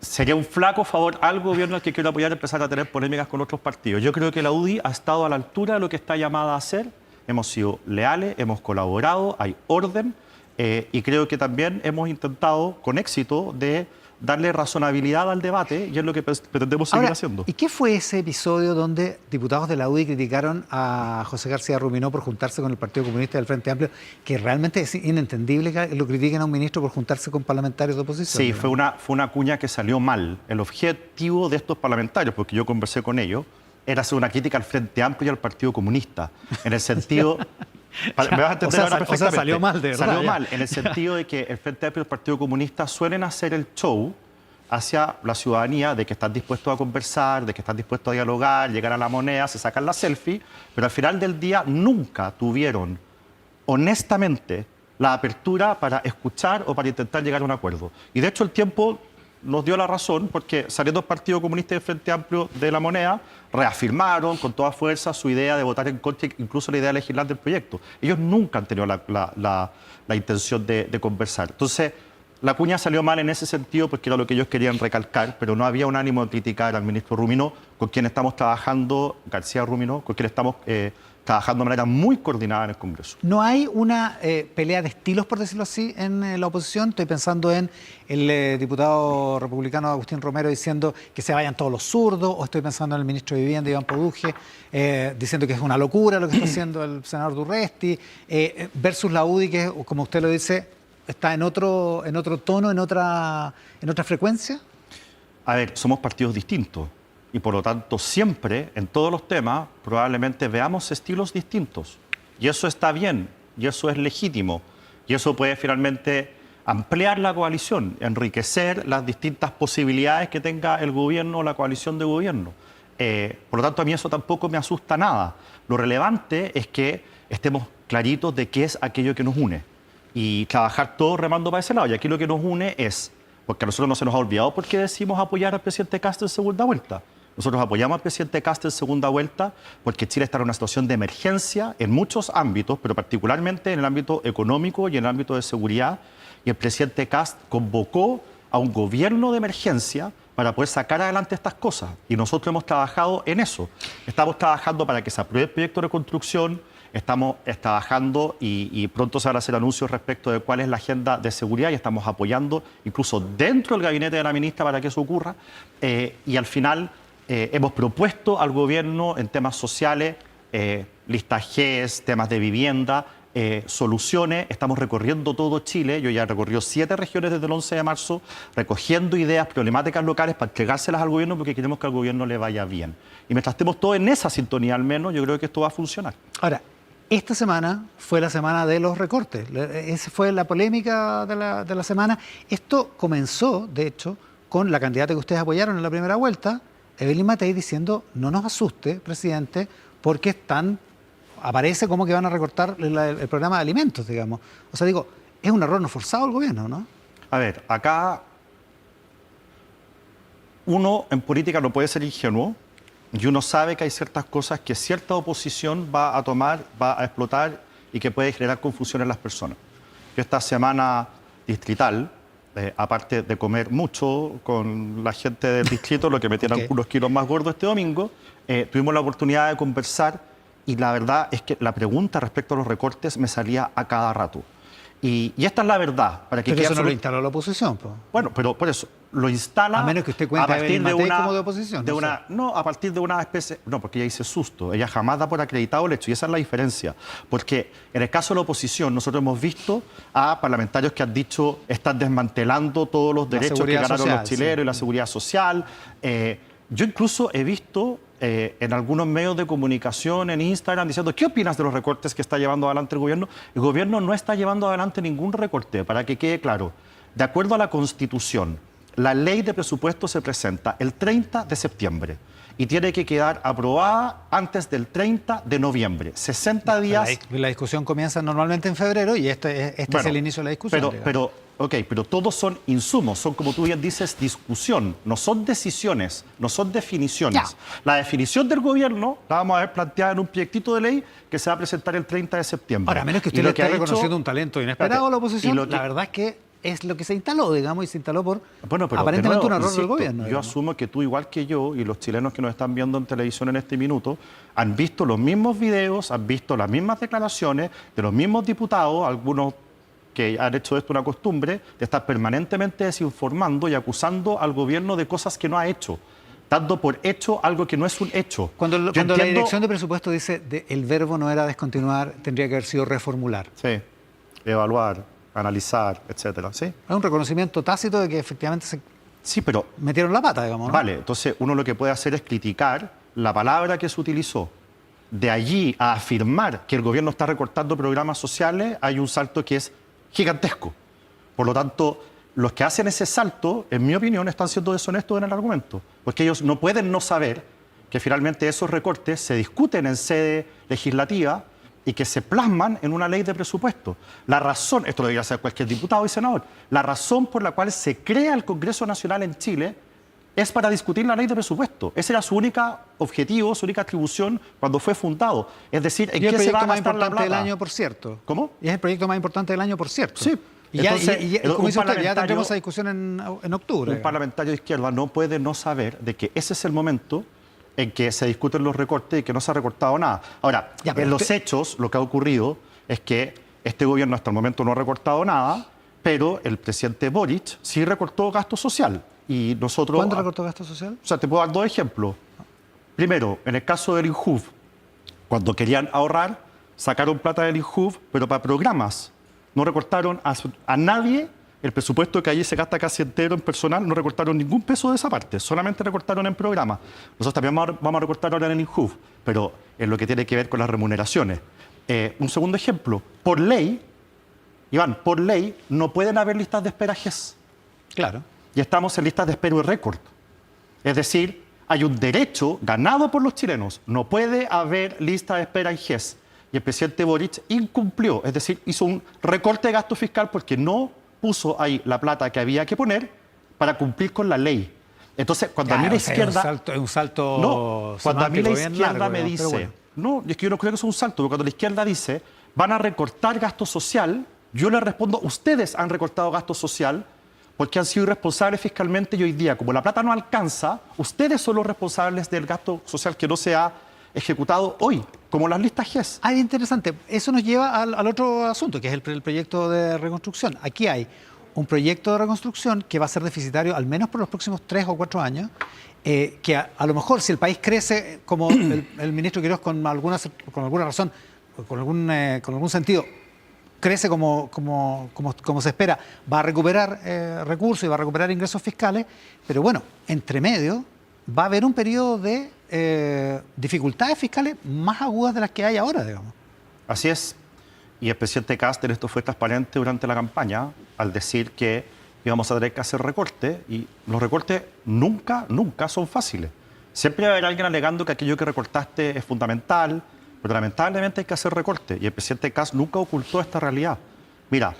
sería un flaco favor al gobierno al que quiero apoyar empezar a tener polémicas con otros partidos. Yo creo que la UDI ha estado a la altura de lo que está llamada a hacer. Hemos sido leales, hemos colaborado, hay orden y creo que también hemos intentado con éxito de darle razonabilidad al debate y es lo que pretendemos seguir haciendo. ¿Y qué fue ese episodio donde diputados de la UDI criticaron a José García Ruminó por juntarse con el Partido Comunista del Frente Amplio? Que realmente es inentendible que lo critiquen a un ministro por juntarse con parlamentarios de oposición. Sí, fue una cuña que salió mal. El objetivo de estos parlamentarios, porque yo conversé con ellos, era hacer una crítica al Frente Amplio y al Partido Comunista. En el sentido... Me vas a entender ahora perfectamente. O sea, salió mal, de verdad. Salió mal, en el sentido de que el Frente Amplio y el Partido Comunista suelen hacer el show hacia la ciudadanía de que están dispuestos a conversar, de que están dispuestos a dialogar, llegar a la moneda, se sacan la selfie, pero al final del día nunca tuvieron, honestamente, la apertura para escuchar o para intentar llegar a un acuerdo. Y de hecho el tiempo nos dio la razón porque saliendo el Partido Comunista y el Frente Amplio de la moneda, reafirmaron con toda fuerza su idea de votar en contra, incluso la idea de legislar del proyecto. Ellos nunca han tenido la intención de conversar. Entonces, la cuña salió mal en ese sentido porque era lo que ellos querían recalcar, pero no había un ánimo de criticar al ministro Ruminó, con quien estamos trabajando, García Ruminó, con quien estamos trabajando de manera muy coordinada en el Congreso. ¿No hay una pelea de estilos, por decirlo así, en la oposición? Estoy pensando en el diputado republicano Agustín Romero diciendo que se vayan todos los zurdos, o estoy pensando en el ministro de Vivienda, Iván Poduje, diciendo que es una locura lo que está haciendo el senador Durresti, versus la UDI, que, como usted lo dice, está en otro tono, en otra frecuencia. A ver, somos partidos distintos. Y por lo tanto, siempre, en todos los temas, probablemente veamos estilos distintos. Y eso está bien, y eso es legítimo. Y eso puede finalmente ampliar la coalición, enriquecer las distintas posibilidades que tenga el gobierno o la coalición de gobierno. Por lo tanto, a mí eso tampoco me asusta nada. Lo relevante es que estemos claritos de qué es aquello que nos une. Y trabajar todos remando para ese lado. Y aquí lo que nos une es, porque a nosotros no se nos ha olvidado por qué decimos apoyar al presidente Kast en segunda vuelta. Nosotros apoyamos al presidente Kast en segunda vuelta porque Chile está en una situación de emergencia en muchos ámbitos, pero particularmente en el ámbito económico y en el ámbito de seguridad. Y el presidente Kast convocó a un gobierno de emergencia para poder sacar adelante estas cosas. Y nosotros hemos trabajado en eso. Estamos trabajando para que se apruebe el proyecto de reconstrucción, estamos trabajando y pronto se van a hacer anuncios respecto de cuál es la agenda de seguridad y estamos apoyando incluso dentro del gabinete de la ministra para que eso ocurra. Y al final hemos propuesto al gobierno en temas sociales, listas GES, temas de vivienda, soluciones. Estamos recorriendo todo Chile. Yo ya he recorrido 7 regiones desde el 11 de marzo, recogiendo ideas, problemáticas locales para entregárselas al gobierno porque queremos que al gobierno le vaya bien. Y mientras estemos todos en esa sintonía al menos, yo creo que esto va a funcionar. Ahora, esta semana fue la semana de los recortes. Esa fue la polémica de la semana. Esto comenzó, de hecho, con la candidata que ustedes apoyaron en la primera vuelta, Evelyn Matei, diciendo: no nos asuste, presidente, porque aparece como que van a recortar el programa de alimentos, digamos. O sea, digo, es un error no forzado el gobierno, ¿no? A ver, acá uno en política no puede ser ingenuo y uno sabe que hay ciertas cosas que cierta oposición va a tomar, va a explotar y que puede generar confusión en las personas. Yo esta semana distrital, aparte de comer mucho con la gente del distrito, lo que me tienen unos kilos más gordos este domingo, tuvimos la oportunidad de conversar y la verdad es que la pregunta respecto a los recortes me salía a cada rato. Y esta es la verdad. Para que eso no lo instaló la oposición, pues. Bueno, pero por eso, lo instala... A menos que usted cuente a Evelyn Matei como de oposición. No, a partir de una especie... No, porque ella dice susto. Ella jamás da por acreditado el hecho. Y esa es la diferencia. Porque en el caso de la oposición, nosotros hemos visto a parlamentarios que han dicho están desmantelando todos los derechos que ganaron los chilenos y la seguridad social. Yo incluso he visto en algunos medios de comunicación, en Instagram, diciendo: ¿qué opinas de los recortes que está llevando adelante el gobierno? El gobierno no está llevando adelante ningún recorte, para que quede claro. De acuerdo a la Constitución, la ley de presupuesto se presenta el 30 de septiembre y tiene que quedar aprobada antes del 30 de noviembre. 60 días... La discusión comienza normalmente en febrero y este es el inicio de la discusión. Pero todos son insumos, son, como tú bien dices, discusión, no son decisiones, no son definiciones. Ya. La definición del gobierno la vamos a ver planteada en un proyectito de ley que se va a presentar el 30 de septiembre. Ahora, a menos que usted le esté reconociendo un talento inesperado a la oposición, la verdad es que es lo que se instaló, digamos, y se instaló por Bueno, pero aparentemente de nuevo, un error del insisto, gobierno. Yo digamos. asumo que tú, igual que yo, y los chilenos que nos están viendo en televisión en este minuto, han visto los mismos videos, han visto las mismas declaraciones de los mismos diputados, algunos que han hecho esto una costumbre, de estar permanentemente desinformando y acusando al gobierno de cosas que no ha hecho, dando por hecho algo que no es un hecho. Cuando Yo la entiendo- dirección de presupuesto dice el verbo no era descontinuar, tendría que haber sido reformular. Sí, evaluar, analizar, etcétera, ¿sí? Es un reconocimiento tácito de que efectivamente se Sí, pero metieron la pata, digamos, ¿no? vale, entonces uno lo que puede hacer es criticar la palabra que se utilizó. De allí a afirmar que el gobierno está recortando programas sociales, hay un salto que es gigantesco. Por lo tanto, los que hacen ese salto, en mi opinión, están siendo deshonestos en el argumento, porque ellos no pueden no saber que finalmente esos recortes se discuten en sede legislativa y que se plasman en una ley de presupuesto. La razón, esto lo debería hacer cualquier diputado y senador, la razón por la cual se crea el Congreso Nacional en Chile es para discutir la ley de presupuesto. Ese era su único objetivo, su única atribución cuando fue fundado. Es decir, ¿en Y el qué se va proyecto a más gastar la importante del plata? año, por cierto. ¿Cómo? Y es el proyecto más importante del año, por cierto. Sí. Y ya, Entonces, como un dice usted, ya parlamentario- tendremos esa discusión en octubre. Un parlamentario de izquierda no puede no saber de que ese es el momento en que se discuten los recortes y que no se ha recortado nada. Ahora, Ya, pero en los usted- hechos, lo que ha ocurrido es que este gobierno hasta el momento no ha recortado nada, pero el presidente Boric sí recortó gasto social. Y nosotros... ¿Cuándo recortó gasto social? O sea, te puedo dar 2 ejemplos. Primero, en el caso del INJUV, cuando querían ahorrar, sacaron plata del INJUV, pero para programas. No recortaron a nadie el presupuesto que allí se gasta casi entero en personal, no recortaron ningún peso de esa parte, solamente recortaron en programas. Nosotros también vamos a recortar ahora en el INJUV, pero en lo que tiene que ver con las remuneraciones. Un segundo ejemplo, por ley, Iván, por ley no pueden haber listas de espera GES. Claro. Y estamos en listas de espera y récord. Es decir, hay un derecho ganado por los chilenos. No puede haber lista de espera en GES. Y el presidente Boric incumplió, es decir, hizo un recorte de gasto fiscal porque no puso ahí la plata que había que poner para cumplir con la ley. Entonces, cuando a mí la izquierda... Es un salto No, cuando a mí la semántico bien izquierda largo, me digamos, pero dice, bueno. no, es que yo no creo que sea un salto, pero cuando la izquierda dice, van a recortar gasto social, yo le respondo, ustedes han recortado gasto social porque han sido irresponsables fiscalmente y hoy día, como la plata no alcanza, ustedes son los responsables del gasto social que no se ha ejecutado hoy, como las listas GES. Ah, interesante. Eso nos lleva al otro asunto, que es el proyecto de reconstrucción. Aquí hay un proyecto de reconstrucción que va a ser deficitario al menos por los próximos 3 o 4 años, que a lo mejor si el país crece, como el ministro Quirós con alguna razón, con algún sentido, crece como se espera, va a recuperar recursos y va a recuperar ingresos fiscales, pero bueno, entre medio va a haber un periodo de dificultades fiscales más agudas de las que hay ahora, digamos. Así es. Y el presidente Kast en esto fue transparente durante la campaña al decir que íbamos a tener que hacer recortes y los recortes nunca son fáciles. Siempre va a haber alguien alegando que aquello que recortaste es fundamental, pero lamentablemente hay que hacer recortes y el presidente Kast nunca ocultó esta realidad. Mira,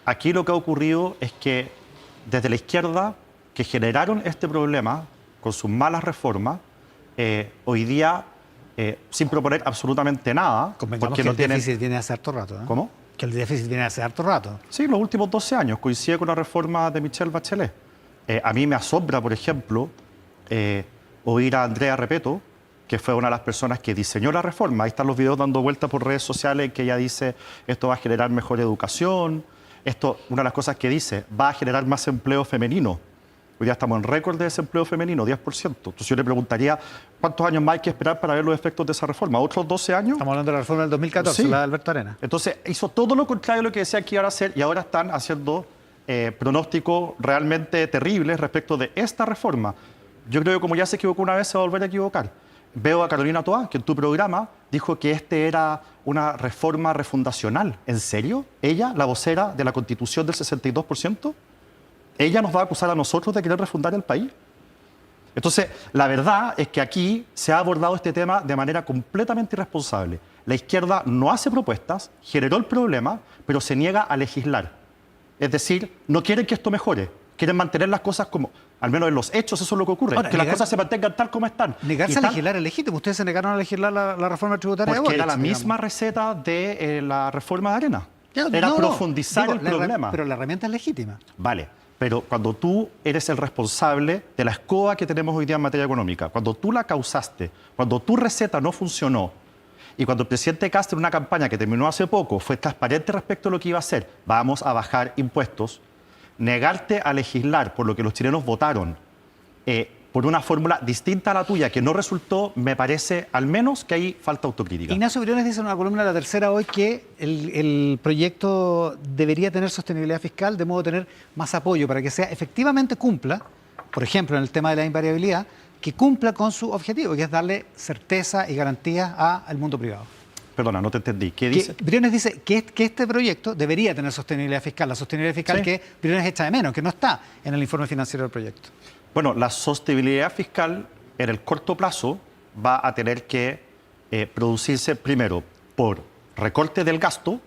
aquí lo que ha ocurrido es que desde la izquierda que generaron este problema con sus malas reformas, hoy día, sin proponer absolutamente nada, Convengamos porque que no el tienen... déficit viene hace harto rato. ¿eh? ¿Cómo? Que el déficit viene hace harto rato. Sí, los últimos 12 años, coincide con la reforma de Michelle Bachelet. A mí me asombra, por ejemplo, oír a Andrea Repeto, que fue una de las personas que diseñó la reforma. Ahí están los videos dando vueltas por redes sociales en que ella dice esto va a generar mejor educación, esto, una de las cosas que dice, va a generar más empleo femenino. Hoy día estamos en récord de desempleo femenino, 10%. Entonces yo le preguntaría, ¿cuántos años más hay que esperar para ver los efectos de esa reforma? ¿Otros 12 años? Estamos hablando de la reforma del 2014, Sí. la de Alberto Arena. Entonces hizo todo lo contrario de lo que decía que iban a hacer y ahora están haciendo pronósticos realmente terribles respecto de esta reforma. Yo creo que como ya se equivocó una vez, se va a volver a equivocar. Veo a Carolina Toá, que en tu programa dijo que este era una reforma refundacional. ¿En serio? ¿Ella, la vocera de la Constitución del 62%? ¿Ella nos va a acusar a nosotros de querer refundar el país? Entonces, la verdad es que aquí se ha abordado este tema de manera completamente irresponsable. La izquierda no hace propuestas, generó el problema, pero se niega a legislar. Es decir, no quieren que esto mejore, quieren mantener las cosas como, al menos en los hechos, eso es lo que ocurre, Ahora, que las cosas se mantengan tal como están. Negarse Y a tal- legislar es legítimo. Ustedes se negaron a legislar la reforma tributaria de Porque era Boric, la digamos. misma receta de la reforma de Arena. Era profundizar Digo, el problema. Pero la herramienta es legítima. Vale, pero cuando tú eres el responsable de la escoba que tenemos hoy día en materia económica, cuando tú la causaste, cuando tu receta no funcionó, y cuando el presidente Castro en una campaña que terminó hace poco fue transparente respecto a lo que iba a hacer, vamos a bajar impuestos, negarte a legislar por lo que los chilenos votaron, por una fórmula distinta a la tuya que no resultó, me parece al menos que ahí falta autocrítica. Ignacio Briones dice en una columna de La Tercera hoy que el proyecto debería tener sostenibilidad fiscal de modo de tener más apoyo para que efectivamente cumpla, por ejemplo, en el tema de la invariabilidad, que cumpla con su objetivo, que es darle certeza y garantías al mundo privado. Perdona, no te entendí. ¿Qué dice? Briones dice que este proyecto debería tener sostenibilidad fiscal, la sostenibilidad fiscal Sí. que Briones echa de menos, que no está en el informe financiero del proyecto. Bueno, la sostenibilidad fiscal en el corto plazo va a tener que producirse primero por recorte del gasto,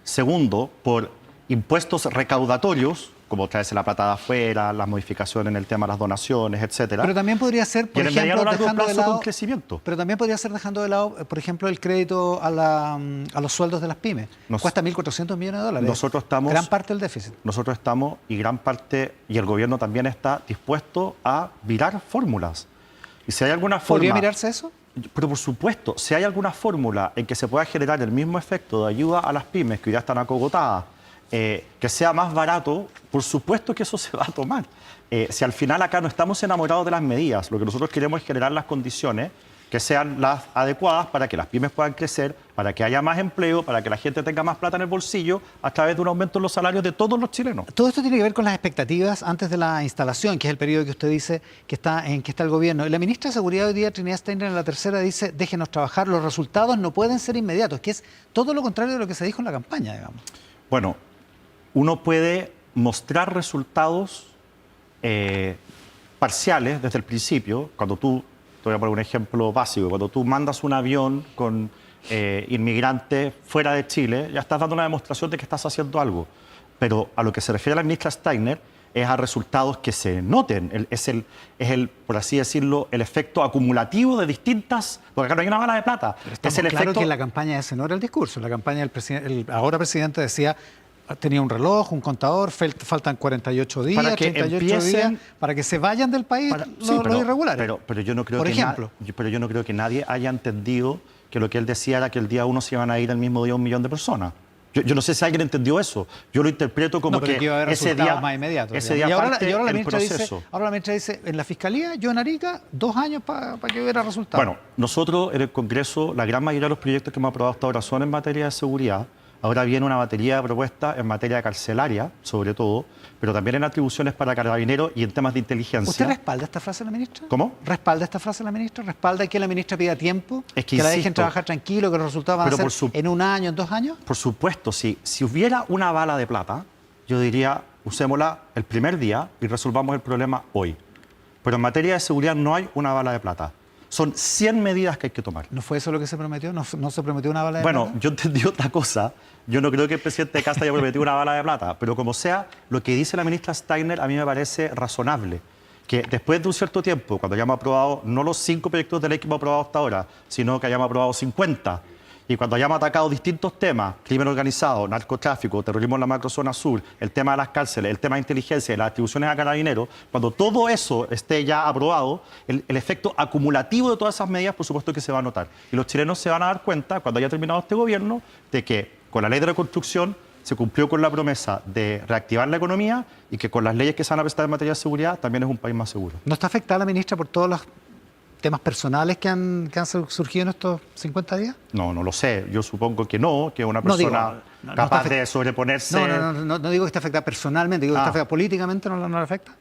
segundo por impuestos recaudatorios, como traerse la plata de afuera, las modificaciones en el tema de las donaciones, etcétera. Pero también podría ser, por Y en el mediano ejemplo, largo dejando de plazo lado, con crecimiento. pero también podría ser dejando de lado, por ejemplo, el crédito a los sueldos de las pymes. Cuesta 1.400 millones de dólares. Nosotros estamos... Gran parte del déficit. Nosotros estamos, y gran parte, y el gobierno también está dispuesto a virar fórmulas. Y si hay alguna forma... ¿Podría mirarse eso? Pero por supuesto, si hay alguna fórmula en que se pueda generar el mismo efecto de ayuda a las pymes que hoy ya están acogotadas, que sea más barato, por supuesto que eso se va a tomar. Si al final acá no estamos enamorados de las medidas, lo que nosotros queremos es generar las condiciones que sean las adecuadas para que las pymes puedan crecer, para que haya más empleo, para que la gente tenga más plata en el bolsillo a través de un aumento en los salarios de todos los chilenos. Todo esto tiene que ver con las expectativas antes de la instalación, que es el periodo que usted dice en que está el gobierno. Y la ministra de Seguridad hoy día, Trinidad Steiner, en La Tercera dice, déjenos trabajar, los resultados no pueden ser inmediatos, que es todo lo contrario de lo que se dijo en la campaña, digamos. Bueno, uno puede mostrar resultados parciales desde el principio. Cuando tú, te voy a poner un ejemplo básico, cuando tú mandas un avión con inmigrantes fuera de Chile, ya estás dando una demostración de que estás haciendo algo. Pero a lo que se refiere la ministra Steiner es a resultados que se noten. Es el, por así decirlo, el efecto acumulativo de distintas... Porque acá no hay una bala de plata. Es el claro que en la campaña ese no era el discurso. En la campaña el ahora presidente decía... Tenía un reloj, un contador, faltan 48 días, para que 38 días, para que se vayan del país los irregulares. Pero yo no creo por que ejemplo. Pero yo no creo que nadie haya entendido que lo que él decía era que el día 1 se iban a ir el mismo día 1 millón de personas. Yo no sé si alguien entendió eso. Yo lo interpreto como que iba a haber ese día más inmediatos. Ese día y ahora parte la el ministra proceso. ahora la ministra dice, en la Fiscalía, yo en Arica, 2 años para que hubiera resultados. Bueno, nosotros en el Congreso, la gran mayoría de los proyectos que hemos aprobado hasta ahora son en materia de seguridad. Ahora viene una batería de propuestas en materia carcelaria, sobre todo, pero también en atribuciones para carabineros y en temas de inteligencia. ¿Usted respalda esta frase de la ministra? ¿Cómo? ¿Respalda esta frase de la ministra? ¿Respalda que la ministra pida tiempo? Es que la insisto, dejen trabajar tranquilo, que los resultados van a ser en 1 año, en 2 años? Por supuesto, sí. Si hubiera una bala de plata, yo diría, usémosla el primer día y resolvamos el problema hoy. Pero en materia de seguridad no hay una bala de plata. Son 100 medidas que hay que tomar. ¿No fue eso lo que se prometió? ¿No se prometió una bala de plata? Bueno, yo entendí otra cosa. Yo no creo que el presidente Castro haya prometido una bala de plata, pero como sea, lo que dice la ministra Steiner a mí me parece razonable. Que después de un cierto tiempo, cuando hayamos aprobado no los 5 proyectos de ley que hemos aprobado hasta ahora, sino que hayamos aprobado 50, y cuando hayamos atacado distintos temas, crimen organizado, narcotráfico, terrorismo en la macrozona sur, el tema de las cárceles, el tema de inteligencia y las atribuciones a carabineros, cuando todo eso esté ya aprobado, el efecto acumulativo de todas esas medidas, por supuesto que se va a notar. Y los chilenos se van a dar cuenta, cuando haya terminado este gobierno, de que con la ley de reconstrucción se cumplió con la promesa de reactivar la economía y que con las leyes que se van a presentar en materia de seguridad también es un país más seguro. ¿No está afectada la ministra por todos los temas personales que han surgido en estos 50 días? No lo sé. Yo supongo que no, que una persona capaz de sobreponerse... No digo que esté afectada personalmente, digo que está afectada políticamente, ¿no le afecta?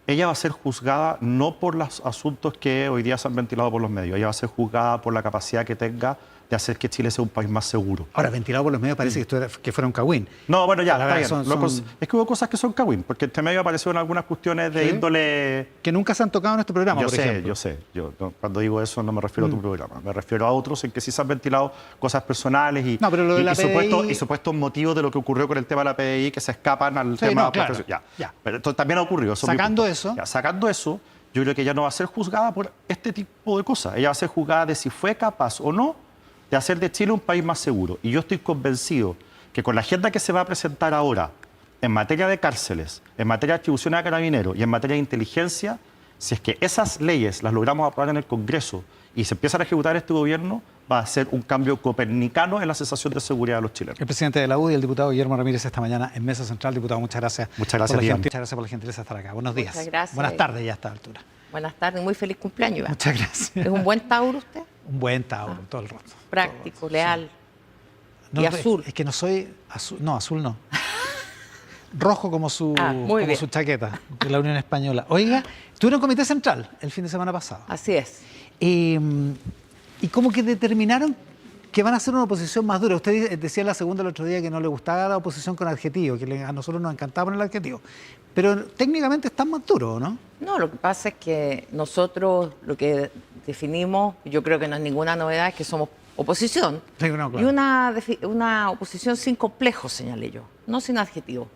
Ella va a ser juzgada no por los asuntos que hoy día se han ventilado por los medios, ella va a ser juzgada por la capacidad que tenga de hacer que Chile sea un país más seguro. Ahora, ventilado por los medios parece que fuera un cagüín. No, bueno, ya, La está verdad, bien. Es que hubo cosas que son cagüín, porque entre medio aparecieron algunas cuestiones de índole... Que nunca se han tocado en este programa, Yo por sé, ejemplo. yo sé. Cuando digo eso no me refiero a tu programa, me refiero a otros en que sí se han ventilado cosas personales y, pero lo de la PDI... y supuestos motivos de lo que ocurrió con el tema de la PDI que se escapan al tema... Claro, ya. Pero esto también ha ocurrido. Sacando eso... Sacando eso, yo creo que ella no va a ser juzgada por este tipo de cosas. Ella va a ser juzgada de si fue capaz o no de hacer de Chile un país más seguro. Y yo estoy convencido que con la agenda que se va a presentar ahora en materia de cárceles, en materia de atribuciones a carabineros y en materia de inteligencia, si es que esas leyes las logramos aprobar en el Congreso y se empiezan a ejecutar este gobierno, va a ser un cambio copernicano en la sensación de seguridad de los chilenos. El presidente de la UDI, el diputado Guillermo Ramírez, esta mañana en Mesa Central. Diputado, muchas gracias. Muchas gracias, Muchas gracias por la gentileza de estar acá. Buenos días. Muchas gracias. Buenas tardes ya a esta altura. Buenas tardes, muy feliz cumpleaños, Iván. Muchas gracias. ¿Es un buen Tauro usted? Un buen Tauro, todo el rato. Práctico, leal. No, y azul. Es que no soy azul, no, azul no. Rojo como su, muy bien. su chaqueta de la Unión Española. Oiga, estuve en Comité Central el fin de semana pasado. Así es. Y como que determinaron que van a hacer una oposición más dura. Usted decía en la segunda el otro día que no le gustaba la oposición con adjetivo, que a nosotros nos encantaba poner el adjetivo. Pero técnicamente están más duros, ¿no? No, lo que pasa es que nosotros lo que definimos, yo creo que no es ninguna novedad, es que somos oposición. Sí, no, claro. Y una oposición sin complejos, señalé yo, no sin adjetivo.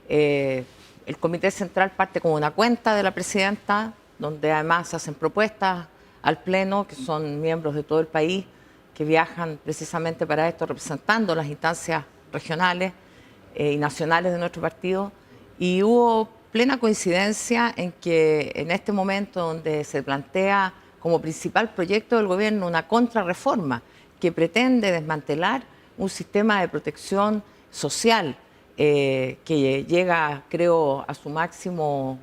El Comité Central parte con una cuenta de la presidenta, donde además se hacen propuestas al Pleno, que son miembros de todo el país, que viajan precisamente para esto, representando las instancias regionales y nacionales de nuestro partido. Y hubo plena coincidencia en que en este momento donde se plantea como principal proyecto del gobierno una contrarreforma que pretende desmantelar un sistema de protección social que llega, creo, a su máximo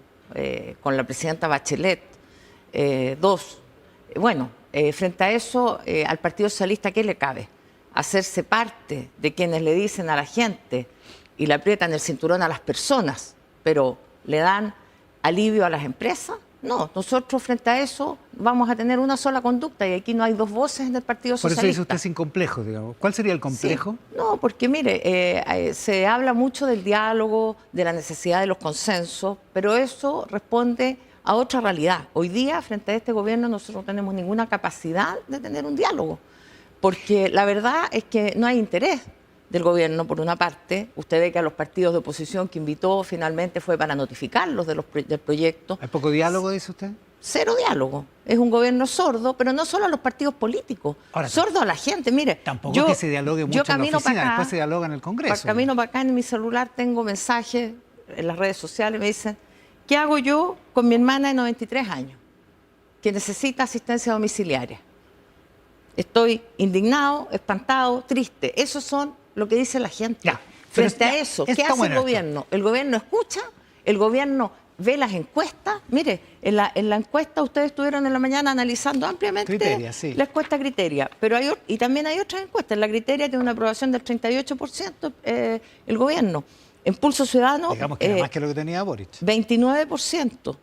con la presidenta Bachelet. Frente a eso, al Partido Socialista, ¿qué le cabe? Hacerse parte de quienes le dicen a la gente y le aprietan el cinturón a las personas, pero le dan alivio a las empresas. No, nosotros frente a eso vamos a tener una sola conducta y aquí no hay dos voces en el Partido Socialista. Por eso dice usted sin complejos, digamos. ¿Cuál sería el complejo? Sí. No, porque mire, se habla mucho del diálogo, de la necesidad de los consensos, pero eso responde a otra realidad. Hoy día, frente a este gobierno, nosotros no tenemos ninguna capacidad de tener un diálogo, porque la verdad es que no hay interés del gobierno, por una parte. Usted ve que a los partidos de oposición que invitó finalmente fue para notificarlos del proyecto. ¿Hay poco diálogo, dice usted? Cero diálogo. Es un gobierno sordo, pero no solo a los partidos políticos, ahora, sordo a la gente. Mire, tampoco que se dialogue mucho en la oficina, después se dialoga en el Congreso. Camino para acá, en mi celular tengo mensajes en las redes sociales, me dicen, ¿qué hago yo con mi hermana de 93 años que necesita asistencia domiciliaria? Estoy indignado, espantado, triste. Esos son lo que dice la gente. Ya, frente a eso, ¿qué hace el gobierno? El gobierno escucha, el gobierno ve las encuestas. Mire, en la encuesta ustedes estuvieron en la mañana analizando ampliamente Criteria, sí. la encuesta Criteria, pero y también hay otras encuestas. La Criteria tiene una aprobación del 38% el gobierno. En Pulso Ciudadano, digamos que era más que lo que tenía Boric. 29%.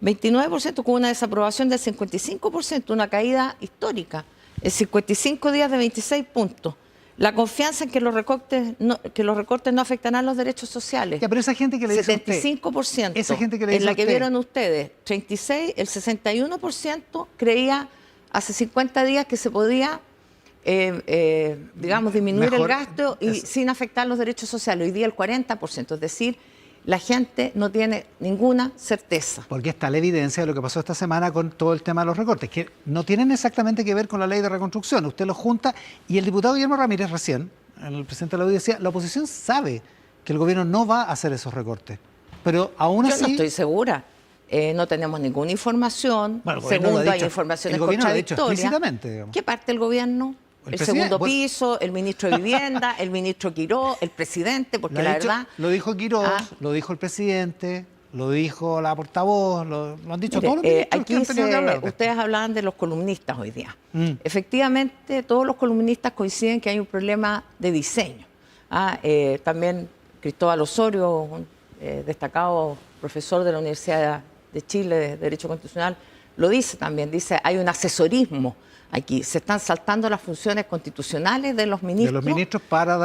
29% con una desaprobación del 55%, una caída histórica. En 55 días de 26 puntos. La confianza en que los recortes no afectarán los derechos sociales. Ya, pero esa gente que le dice 75%. Esa gente que le dice en la que usted, vieron ustedes, 36, el 61% creía hace 50 días que se podía, disminuir el gasto y sin afectar los derechos sociales. Hoy día el 40%, es decir, la gente no tiene ninguna certeza. Porque está la evidencia de lo que pasó esta semana con todo el tema de los recortes, que no tienen exactamente que ver con la ley de reconstrucción. Usted lo junta y el diputado Guillermo Ramírez recién, el presidente de la UDI, decía, la oposición sabe que el gobierno no va a hacer esos recortes. Pero aún así... Yo no estoy segura. No tenemos ninguna información. Bueno, segundo, hay informaciones el gobierno contradictorias. Lo ha dicho explícitamente, digamos. ¿Qué parte del gobierno? El segundo piso, el ministro de Vivienda, el ministro Quirós, el presidente, porque la verdad... Lo dijo Quirós, lo dijo el presidente, lo dijo la portavoz, lo han dicho todos los ministros que han tenido que hablar. Ustedes hablaban de los columnistas hoy día. Efectivamente, todos los columnistas coinciden que hay un problema de diseño. También Cristóbal Osorio, un destacado profesor de la Universidad de Chile de Derecho Constitucional, lo dice también, dice, hay un asesorismo aquí, se están saltando las funciones constitucionales de los ministros, para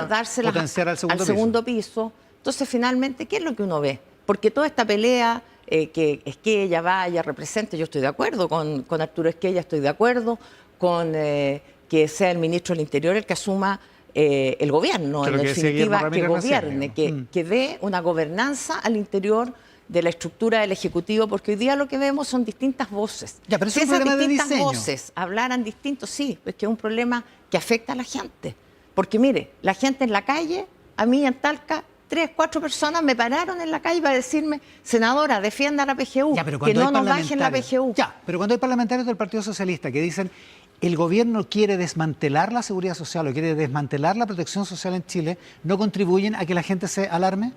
dárselas potenciar al segundo piso. Entonces, finalmente, ¿qué es lo que uno ve? Porque toda esta pelea, que Esquella vaya, represente, yo estoy de acuerdo con Arturo Esquella, estoy de acuerdo con que sea el ministro del Interior el que asuma el gobierno, en definitiva, que gobierne, que dé una gobernanza al interior de la estructura del Ejecutivo, porque hoy día lo que vemos son distintas voces. Ya, pero si esas distintas voces hablaran distinto, sí, es que es un problema que afecta a la gente. Porque mire, la gente en la calle, a mí en Talca, 3, 4 personas me pararon en la calle para decirme, senadora, defienda la PGU, Ya, pero que cuando hay no nos bajen la parlamentarios- PGU. Ya, pero cuando hay parlamentarios del Partido Socialista que dicen el gobierno quiere desmantelar la seguridad social o quiere desmantelar la protección social en Chile, ¿no contribuyen a que la gente se alarme?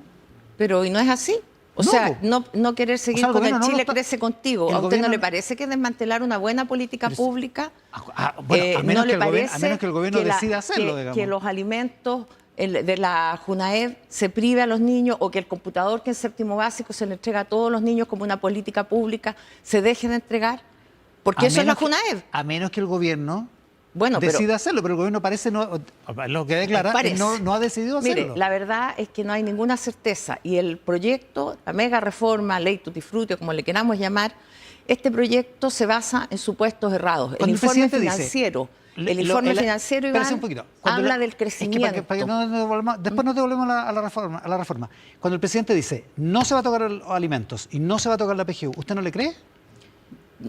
Pero ¿y no es así? O No, sea, po. no querer seguir el con el gobierno no lo Chile está- crece contigo. el ¿A usted gobierno no le no- parece que desmantelar una buena política pública? Bueno, a menos, ¿no le que el gobierno, parece a menos que el gobierno que la- decida hacerlo, que, digamos. que los alimentos de la Junaed se prive a los niños o que el computador que en séptimo básico se le entrega a todos los niños como una política pública se deje de entregar? Porque A eso es la menos que- Junaed. A menos que el gobierno Bueno, pero decida hacerlo, pero el gobierno parece no, lo que declara, parece. no ha decidido hacerlo. Mire, la verdad es que no hay ninguna certeza y el proyecto, la mega reforma, ley tutti frutti, como le queramos llamar, este proyecto se basa en supuestos errados. Cuando el presidente dice- financiero, Le- el lo- informe el- financiero, espérese Iván, un poquito. Cuando habla la- del es que crecimiento. para que no nos devolvamos- después nos devolvemos a la reforma. Cuando el presidente dice no se va a tocar los alimentos y no se va a tocar la PGU, ¿usted no le cree?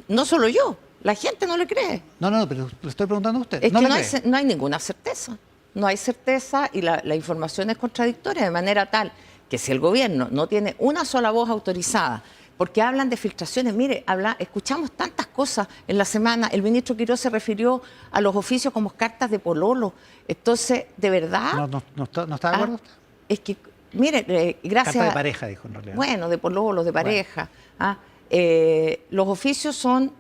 No solo yo, la gente no le cree. No, pero le estoy preguntando a usted. Es ¿No que le no cree? hay ninguna certeza. No hay certeza y la información es contradictoria de manera tal que si el gobierno no tiene una sola voz autorizada, porque hablan de filtraciones, mire, escuchamos tantas cosas en la semana, el ministro Quiroz se refirió a los oficios como cartas de pololo. Entonces, de verdad... ¿No está de acuerdo usted? Es que, mire, gracias... Carta de pareja, dijo en realidad. Bueno, de pololos, de pareja. Los oficios son,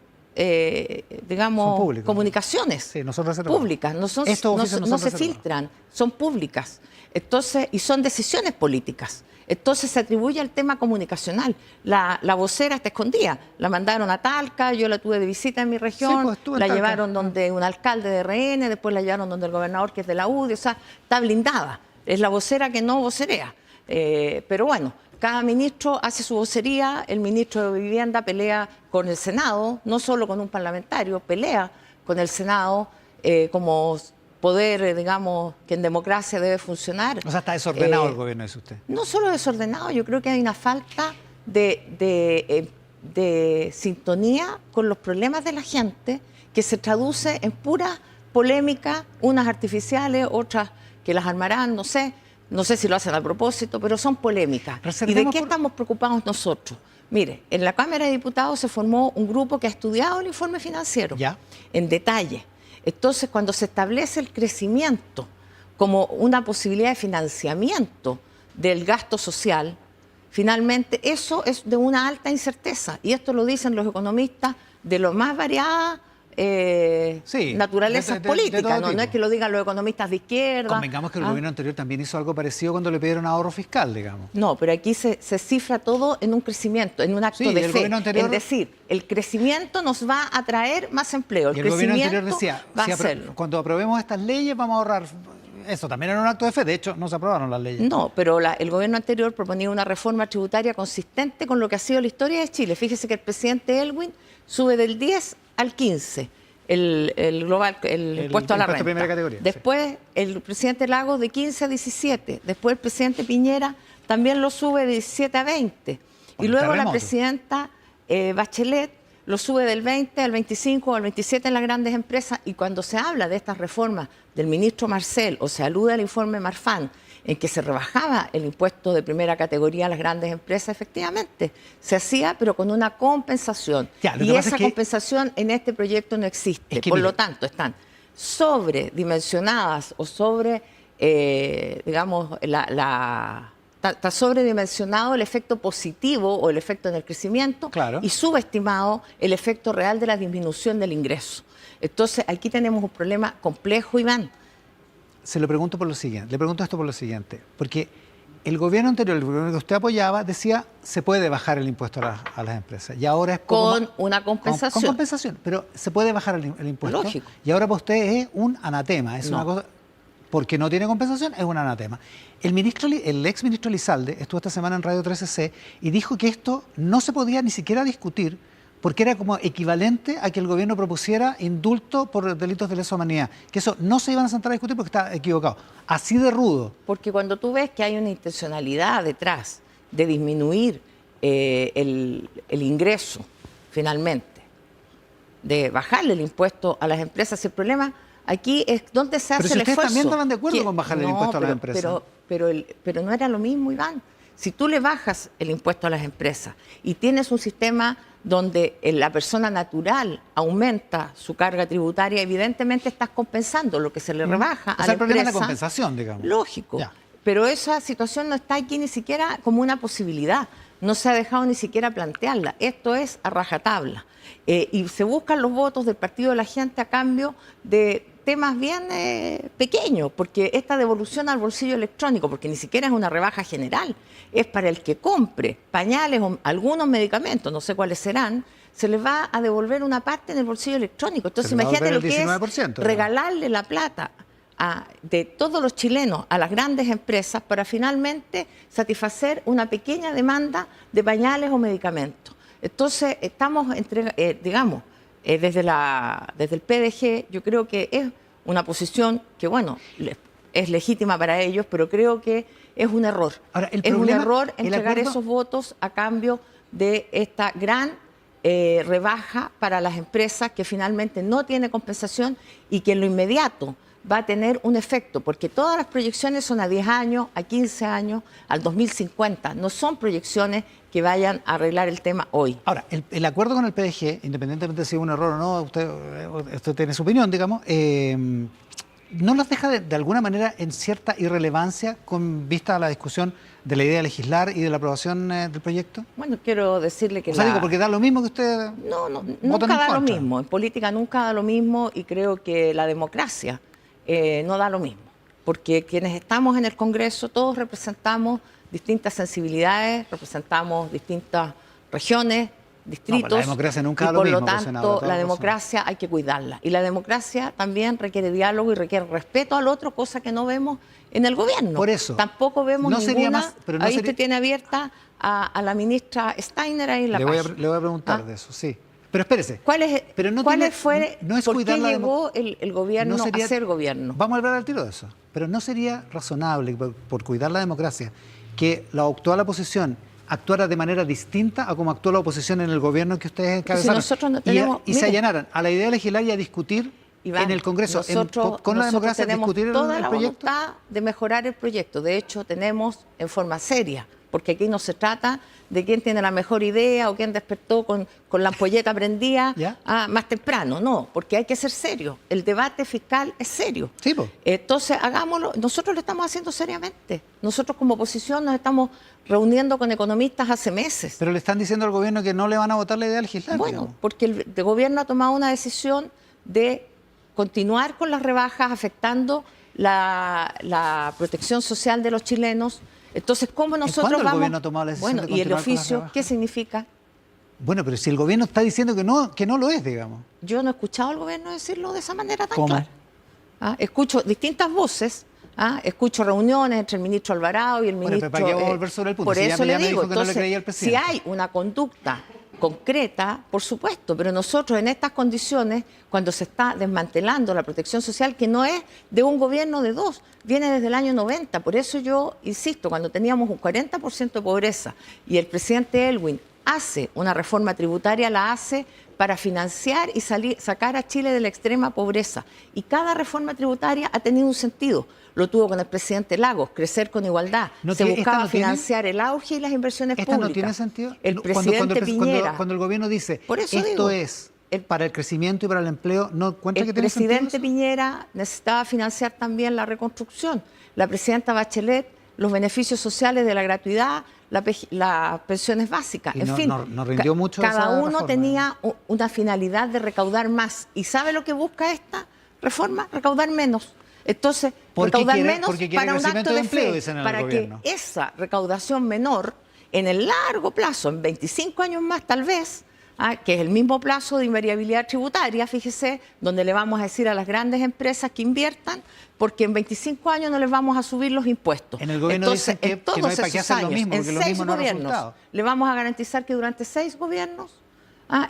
digamos, Son públicos. comunicaciones Sí, nosotros reservamos. públicas, no Estos oficios no son se reservados. filtran, son públicas. Entonces, y son decisiones políticas. Entonces se atribuye al tema comunicacional. La vocera está escondida. La mandaron a Talca, yo la tuve de visita en mi región, Sí, pues, estuve en la Talca. llevaron donde un alcalde de RN, después la llevaron donde el gobernador que es de la UDI, o sea, está blindada. Es la vocera que no vocerea. Pero bueno, cada ministro hace su vocería, el ministro de Vivienda pelea con el Senado, no solo con un parlamentario, pelea con el Senado como poder, digamos, que en democracia debe funcionar. O sea, está desordenado el gobierno, dice usted. No solo desordenado, yo creo que hay una falta de sintonía con los problemas de la gente que se traduce en pura polémica, unas artificiales, otras que las armarán, no sé si lo hacen a propósito, pero son polémicas. ¿Y de Reservemos qué por- estamos preocupados nosotros? Mire, en la Cámara de Diputados se formó un grupo que ha estudiado el informe financiero Ya. en detalle. Entonces, cuando se establece el crecimiento como una posibilidad de financiamiento del gasto social, finalmente eso es de una alta incerteza. Y esto lo dicen los economistas de lo más variadas Sí, naturalezas de políticas. todo No tipo. es que lo digan los economistas de izquierda. Convengamos que el gobierno anterior también hizo algo parecido cuando le pidieron ahorro fiscal, digamos. No, pero aquí se cifra todo en un crecimiento, en un acto Sí, de el fe. gobierno anterior- Es decir, el crecimiento nos va a traer más empleo. Y El el gobierno crecimiento anterior decía, va si a hacerlo. cuando aprobemos estas leyes vamos a ahorrar. Eso también era un acto de fe, de hecho no se aprobaron las leyes. No, pero el gobierno anterior proponía una reforma tributaria consistente con lo que ha sido la historia de Chile. Fíjese que el presidente Elwin sube del 10 al 15 el impuesto a la impuesto de renta. primera categoría, sí. Después el presidente Lagos de 15 a 17. Después el presidente Piñera también lo sube de 17 a 20. Por Y el luego la terremoto. presidenta Bachelet lo sube del 20 al 25 o al 27 en las grandes empresas. Y cuando se habla de estas reformas del ministro Marcel o se alude al informe Marfan, en que se rebajaba el impuesto de primera categoría a las grandes empresas, efectivamente, se hacía, pero con una compensación. Ya, lo que Y pasa esa es que- compensación en este proyecto no existe. Es que Por mire- lo tanto, están sobredimensionadas o digamos, está sobredimensionado el efecto positivo o el efecto en el crecimiento Claro. y subestimado el efecto real de la disminución del ingreso. Entonces, aquí tenemos un problema complejo, Iván. Se lo pregunto por lo siguiente, le pregunto esto por lo siguiente, porque el gobierno anterior, el gobierno que usted apoyaba, decía se puede bajar el impuesto a las empresas. Y ahora es poco Con más- una compensación. Con compensación, pero se puede bajar el impuesto. Lógico. Y ahora para usted es un anatema, es No. una cosa porque no tiene compensación, es un anatema. El ex ministro Lizalde estuvo esta semana en Radio 13C y dijo que esto no se podía ni siquiera discutir porque era como equivalente a que el gobierno propusiera indulto por delitos de lesa humanidad, que eso no se iban a sentar a discutir porque está equivocado. Así de rudo. Porque cuando tú ves que hay una intencionalidad detrás de disminuir el ingreso, finalmente, de bajarle el impuesto a las empresas, el problema, Aquí es donde se hace Pero si el ustedes esfuerzo. también estaban de acuerdo Que- con bajar el impuesto a las empresas. Pero no era lo mismo, Iván. Si tú le bajas el impuesto a las empresas y tienes un sistema donde la persona natural aumenta su carga tributaria, evidentemente estás compensando lo que se le rebaja O a sea, la el problema es la empresa. compensación, digamos. Lógico. Ya. Pero esa situación no está aquí ni siquiera como una posibilidad. No se ha dejado ni siquiera plantearla. Esto es a rajatabla. Y se buscan los votos del Partido de la Gente a cambio de temas bien pequeños, porque esta devolución al bolsillo electrónico, porque ni siquiera es una rebaja general, es para el que compre pañales o algunos medicamentos, no sé cuáles serán, se les va a devolver una parte en el bolsillo electrónico. Entonces Se les va a imagínate lo devolver el que 19%, es regalarle la plata de todos los chilenos a las grandes empresas para finalmente satisfacer una pequeña demanda de pañales o medicamentos. Entonces, estamos, desde el PDG, yo creo que es una posición que, bueno, es legítima para ellos, pero creo que es un error. Ahora, el es un problema, error el entregar acuerdo- esos votos a cambio de esta gran rebaja para las empresas que finalmente no tiene compensación y que en lo inmediato va a tener un efecto, porque todas las proyecciones son a 10 años, a 15 años, al 2050. No son proyecciones que vayan a arreglar el tema hoy. Ahora, el acuerdo con el PDG, independientemente de si es un error o no, usted tiene su opinión, digamos, ¿no los deja de alguna manera en cierta irrelevancia con vista a la discusión de la idea de legislar y de la aprobación del proyecto? Bueno, quiero decirle que O sea, digo, porque da lo mismo que usted... No, votan nunca en da lo contra. mismo. En política nunca da lo mismo y creo que la democracia no da lo mismo. Porque quienes estamos en el Congreso, todos representamos distintas sensibilidades, representamos distintas regiones, distritos. la democracia nunca da y lo por mismo, lo pues, tanto, senadora, toda la razón. democracia hay que cuidarla. Y la democracia también requiere diálogo y requiere respeto al otro, cosa que no vemos en el gobierno. Por eso, Tampoco vemos no sería ninguna... más- pero no ahí sería- usted tiene abierta a la ministra Steiner ahí en la Le voy página. a preguntar de eso, sí. Pero espérese. ¿Cuál es, Pero no cuál tiene- fue, no es por cuidar qué la llegó el gobierno no sería- a ser gobierno? Vamos a hablar al tiro de eso. Pero no sería razonable, por cuidar la democracia, que la actual oposición actuara de manera distinta a como actuó la oposición en el gobierno que ustedes encabezaron. nosotros no tenemos- y se mire, allanaran a la idea de legislar y a discutir Iván, en el Congreso, con la nosotros democracia, tenemos discutir toda el la proyecto. voluntad de mejorar el proyecto. De hecho, tenemos en forma seria, porque aquí no se trata de quién tiene la mejor idea o quién despertó con la ampolleta prendida ¿Ya? más temprano. No, porque hay que ser serio. El debate fiscal es serio. Sí, po. Entonces, hagámoslo. Nosotros lo estamos haciendo seriamente. Nosotros como oposición nos estamos reuniendo con economistas hace meses. Pero le están diciendo al gobierno que no le van a votar la idea de legislar. Bueno, digamos. porque el gobierno ha tomado una decisión de continuar con las rebajas afectando la protección social de los chilenos. Entonces, ¿cómo nosotros cuándo el vamos? gobierno ha tomado la decisión Bueno, de y el continuar con las oficio, rebajas? ¿qué significa? Bueno, pero si el gobierno está diciendo que no lo es, digamos. Yo no he escuchado al gobierno decirlo de esa manera tan ¿Cómo? clara. Escucho distintas voces. Escucho reuniones entre el ministro Alvarado y el Bueno, ministro... pero ¿para qué vamos a volver sobre el punto? Por Si ya eso me le digo, dijo que no le entonces, creía al si presidente. hay una conducta concreta, por supuesto, pero nosotros en estas condiciones, cuando se está desmantelando la protección social, que no es de un gobierno de dos, viene desde el año 90, por eso yo insisto, cuando teníamos un 40% de pobreza y el presidente Elwin hace una reforma tributaria, la hace para financiar y sacar a Chile de la extrema pobreza. Y cada reforma tributaria ha tenido un sentido. Lo tuvo con el presidente Lagos, crecer con igualdad. No Se tiene- buscaba esta no tiene- financiar el auge y las inversiones ¿Esta públicas. no tiene sentido? El No, presidente Piñera... Cuando el gobierno dice, Por eso esto digo, es para el crecimiento y para el empleo, ¿no encuentra que El tiene sentido presidente eso? Piñera necesitaba financiar también la reconstrucción. La presidenta Bachelet, los beneficios sociales de la gratuidad, las pensiones básicas. Y En no- fin, no rindió mucho cada esa uno reforma. tenía una finalidad de recaudar más. ¿Y sabe lo que busca esta reforma? Recaudar menos. Entonces, Porque recaudar quiere- menos porque quiere para un crecimiento acto de de empleo, fe, dicen en el para gobierno. que esa recaudación menor, en el largo plazo, en 25 años más tal vez, que es el mismo plazo de invariabilidad tributaria, fíjese, donde le vamos a decir a las grandes empresas que inviertan, porque en 25 años no les vamos a subir los impuestos. En el gobierno Entonces, dicen que en todos no hay para qué esos hacer lo años, mismo, en porque lo 6 mismo no da gobiernos, resultado. le vamos a garantizar que durante 6 gobiernos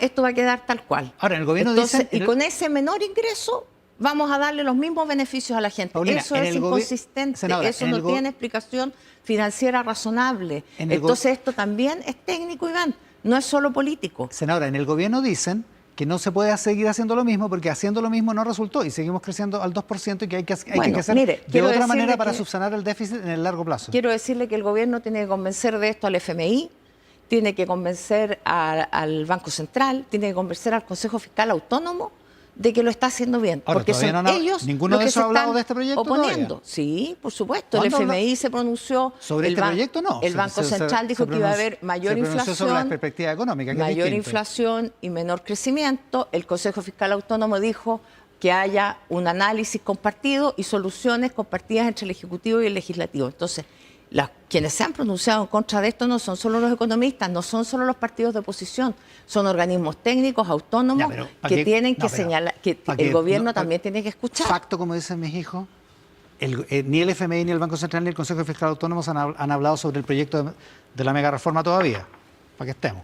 esto va a quedar tal cual. Ahora, en el gobierno Entonces, dicen- y con ese menor ingreso vamos a darle los mismos beneficios a la gente. Paulina, Eso en es el inconsistente, Senadora, eso en no el tiene explicación financiera razonable. En el Entonces esto también es técnico, Iván, no es solo político. Senadora, en el gobierno dicen que no se puede seguir haciendo lo mismo porque haciendo lo mismo no resultó y seguimos creciendo al 2% y que hay que hacer mire, de otra manera decirle para que- subsanar el déficit en el largo plazo. Quiero decirle que el gobierno tiene que convencer de esto al FMI, tiene que convencer al Banco Central, tiene que convencer al Consejo Fiscal Autónomo de que lo está haciendo bien. Ahora, porque todavía son no ha- ellos ninguno los de que esos se ha hablado están de este proyecto oponiendo. todavía. Sí, por supuesto. El ¿Cuándo FMI se pronunció. Sobre el este ban- proyecto no. El Banco Central dijo que iba a haber mayor se pronunció sobre la inflación. perspectiva económica, que es Mayor distinto. inflación y menor crecimiento. El Consejo Fiscal Autónomo dijo que haya un análisis compartido y soluciones compartidas entre el Ejecutivo y el Legislativo. Entonces, quienes se han pronunciado en contra de esto no son solo los economistas, no son solo los partidos de oposición, son organismos técnicos autónomos Ya, pero, ¿pa' que qué? tienen No, que pero, señalar, que ¿pa' el qué? gobierno No, también tiene que escuchar. Facto, como dicen mis hijos, ni el FMI, ni el Banco Central, ni el Consejo Fiscal Autónomo han hablado sobre el proyecto de la mega reforma todavía, para que estemos.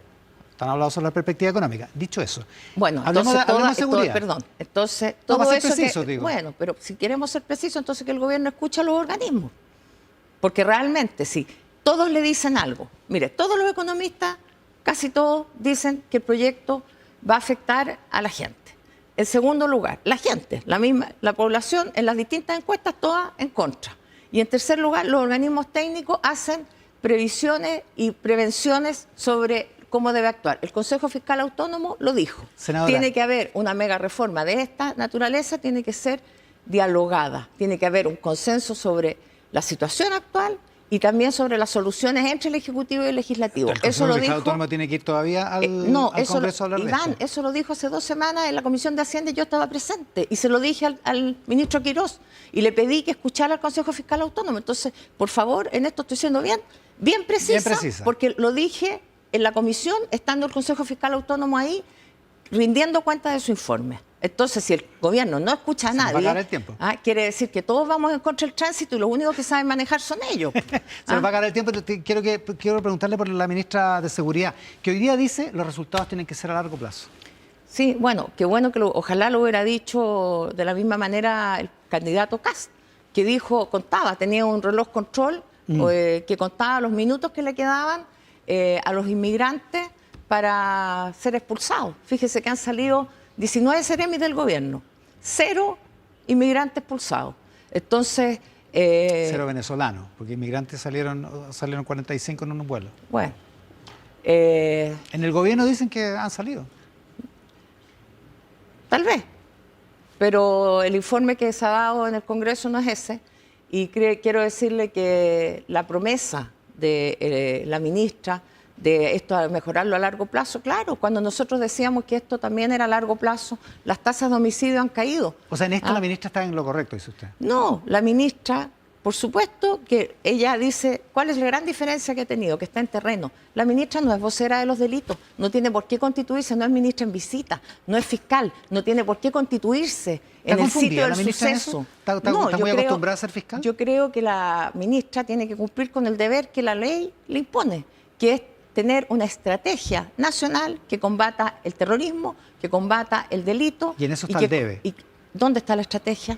Están hablando sobre la perspectiva económica. Dicho eso, Bueno, hablemos entonces, de seguridad. perdón, entonces No, todo para ser eso preciso, digo. bueno, pero si queremos ser precisos, entonces que el gobierno escuche a los organismos, porque realmente si todos le dicen algo, mire, todos los economistas, casi todos dicen que el proyecto va a afectar a la gente. En segundo lugar, la gente, la población en las distintas encuestas todas en contra. Y en tercer lugar, los organismos técnicos hacen previsiones y prevenciones sobre cómo debe actuar. El Consejo Fiscal Autónomo lo dijo. Senadora. Tiene que haber una mega reforma de esta naturaleza, tiene que ser dialogada, tiene que haber un consenso sobre la situación actual y también sobre las soluciones entre el Ejecutivo y el Legislativo. El Eso Consejo lo Fiscal dijo. Autónomo tiene que ir todavía al, No, al eso Congreso a hablar de Iván, esto. eso lo dijo hace 2 semanas en la Comisión de Hacienda y yo estaba presente y se lo dije al ministro Quirós y le pedí que escuchara al Consejo Fiscal Autónomo. Entonces, por favor, en esto estoy siendo bien precisa, porque lo dije en la comisión, estando el Consejo Fiscal Autónomo ahí, rindiendo cuenta de su informe. Entonces, si el gobierno no escucha a Se nos va a nadie, acabar el tiempo. quiere decir que todos vamos en contra del tránsito y los únicos que saben manejar son ellos. Se nos va a acabar el tiempo. Quiero preguntarle por la ministra de Seguridad, que hoy día dice los resultados tienen que ser a largo plazo. Sí, bueno, qué bueno que ojalá lo hubiera dicho de la misma manera el candidato Kast, que dijo, tenía un reloj control que contaba los minutos que le quedaban a los inmigrantes para ser expulsados. Fíjese que han salido 19 seremis del gobierno, 0 inmigrantes expulsados. Entonces... 0 venezolanos, porque inmigrantes salieron 45 en un vuelo. Bueno. En el gobierno dicen que han salido. Tal vez, pero el informe que se ha dado en el Congreso no es ese. Y quiero decirle que la promesa de la ministra de esto a mejorarlo a largo plazo, claro, cuando nosotros decíamos que esto también era a largo plazo, las tasas de homicidio han caído. O sea, en esto la ministra está en lo correcto, dice usted. No, la ministra, por supuesto que ella dice, ¿cuál es la gran diferencia que ha tenido? Que está en terreno. La ministra no es vocera de los delitos, no tiene por qué constituirse, no es ministra en visita, no es fiscal, no tiene por qué constituirse en el sitio del la ministra en suceso. eso? ¿Está muy acostumbrada a ser fiscal? Yo creo que la ministra tiene que cumplir con el deber que la ley le impone, que es tener una estrategia nacional que combata el terrorismo, que combata el delito. Y en eso está el debe. ¿Y dónde está la estrategia?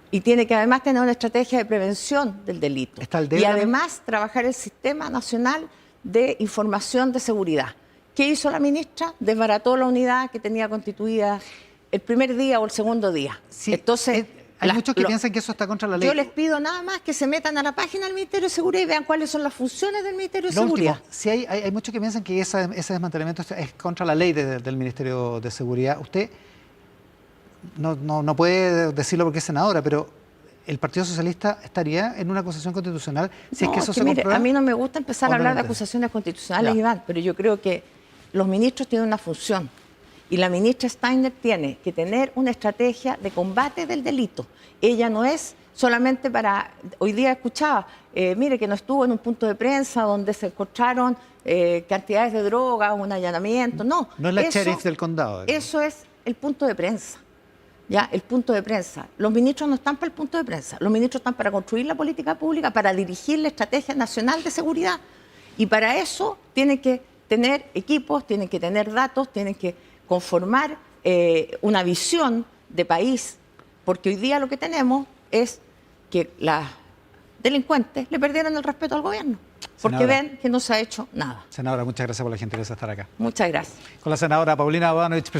Y tiene que además tener una estrategia de prevención del delito. ¿Está el debe Y también? además trabajar el Sistema Nacional de Información de Seguridad. ¿Qué hizo la ministra? Desbarató la unidad que tenía constituida el primer día o el segundo día. Sí, Entonces, hay muchos que piensan que eso está contra la ley. yo les pido nada más que se metan a la página del Ministerio de Seguridad y vean cuáles son las funciones del Ministerio de Lo Seguridad. último, sí hay muchos que piensan que ese desmantelamiento es contra la ley del Ministerio de Seguridad. Usted no puede decirlo porque es senadora, pero el Partido Socialista estaría en una acusación constitucional si es que eso se mire, comprueba. a mí no me gusta empezar a hablar de Obviamente. acusaciones constitucionales, Ya. Iván, pero yo creo que los ministros tienen una función y la ministra Steiner tiene que tener una estrategia de combate del delito. Ella no es solamente para... Hoy día escuchaba, mire, que no estuvo en un punto de prensa donde se encontraron cantidades de drogas, un allanamiento, no. No es la Eso- sheriff del condado. digamos. Eso es el punto de prensa. Ya, el punto de prensa. Los ministros no están para el punto de prensa. Los ministros están para construir la política pública, para dirigir la estrategia nacional de seguridad. Y para eso tienen que tener equipos, tienen que tener datos, tienen que conformar una visión de país. Porque hoy día lo que tenemos es que las delincuentes le perdieron el respeto al gobierno. porque Senadora. ven que no se ha hecho nada. Senadora, muchas gracias por la gentileza de estar acá. Muchas gracias. Con la senadora Paulina Bodanovich,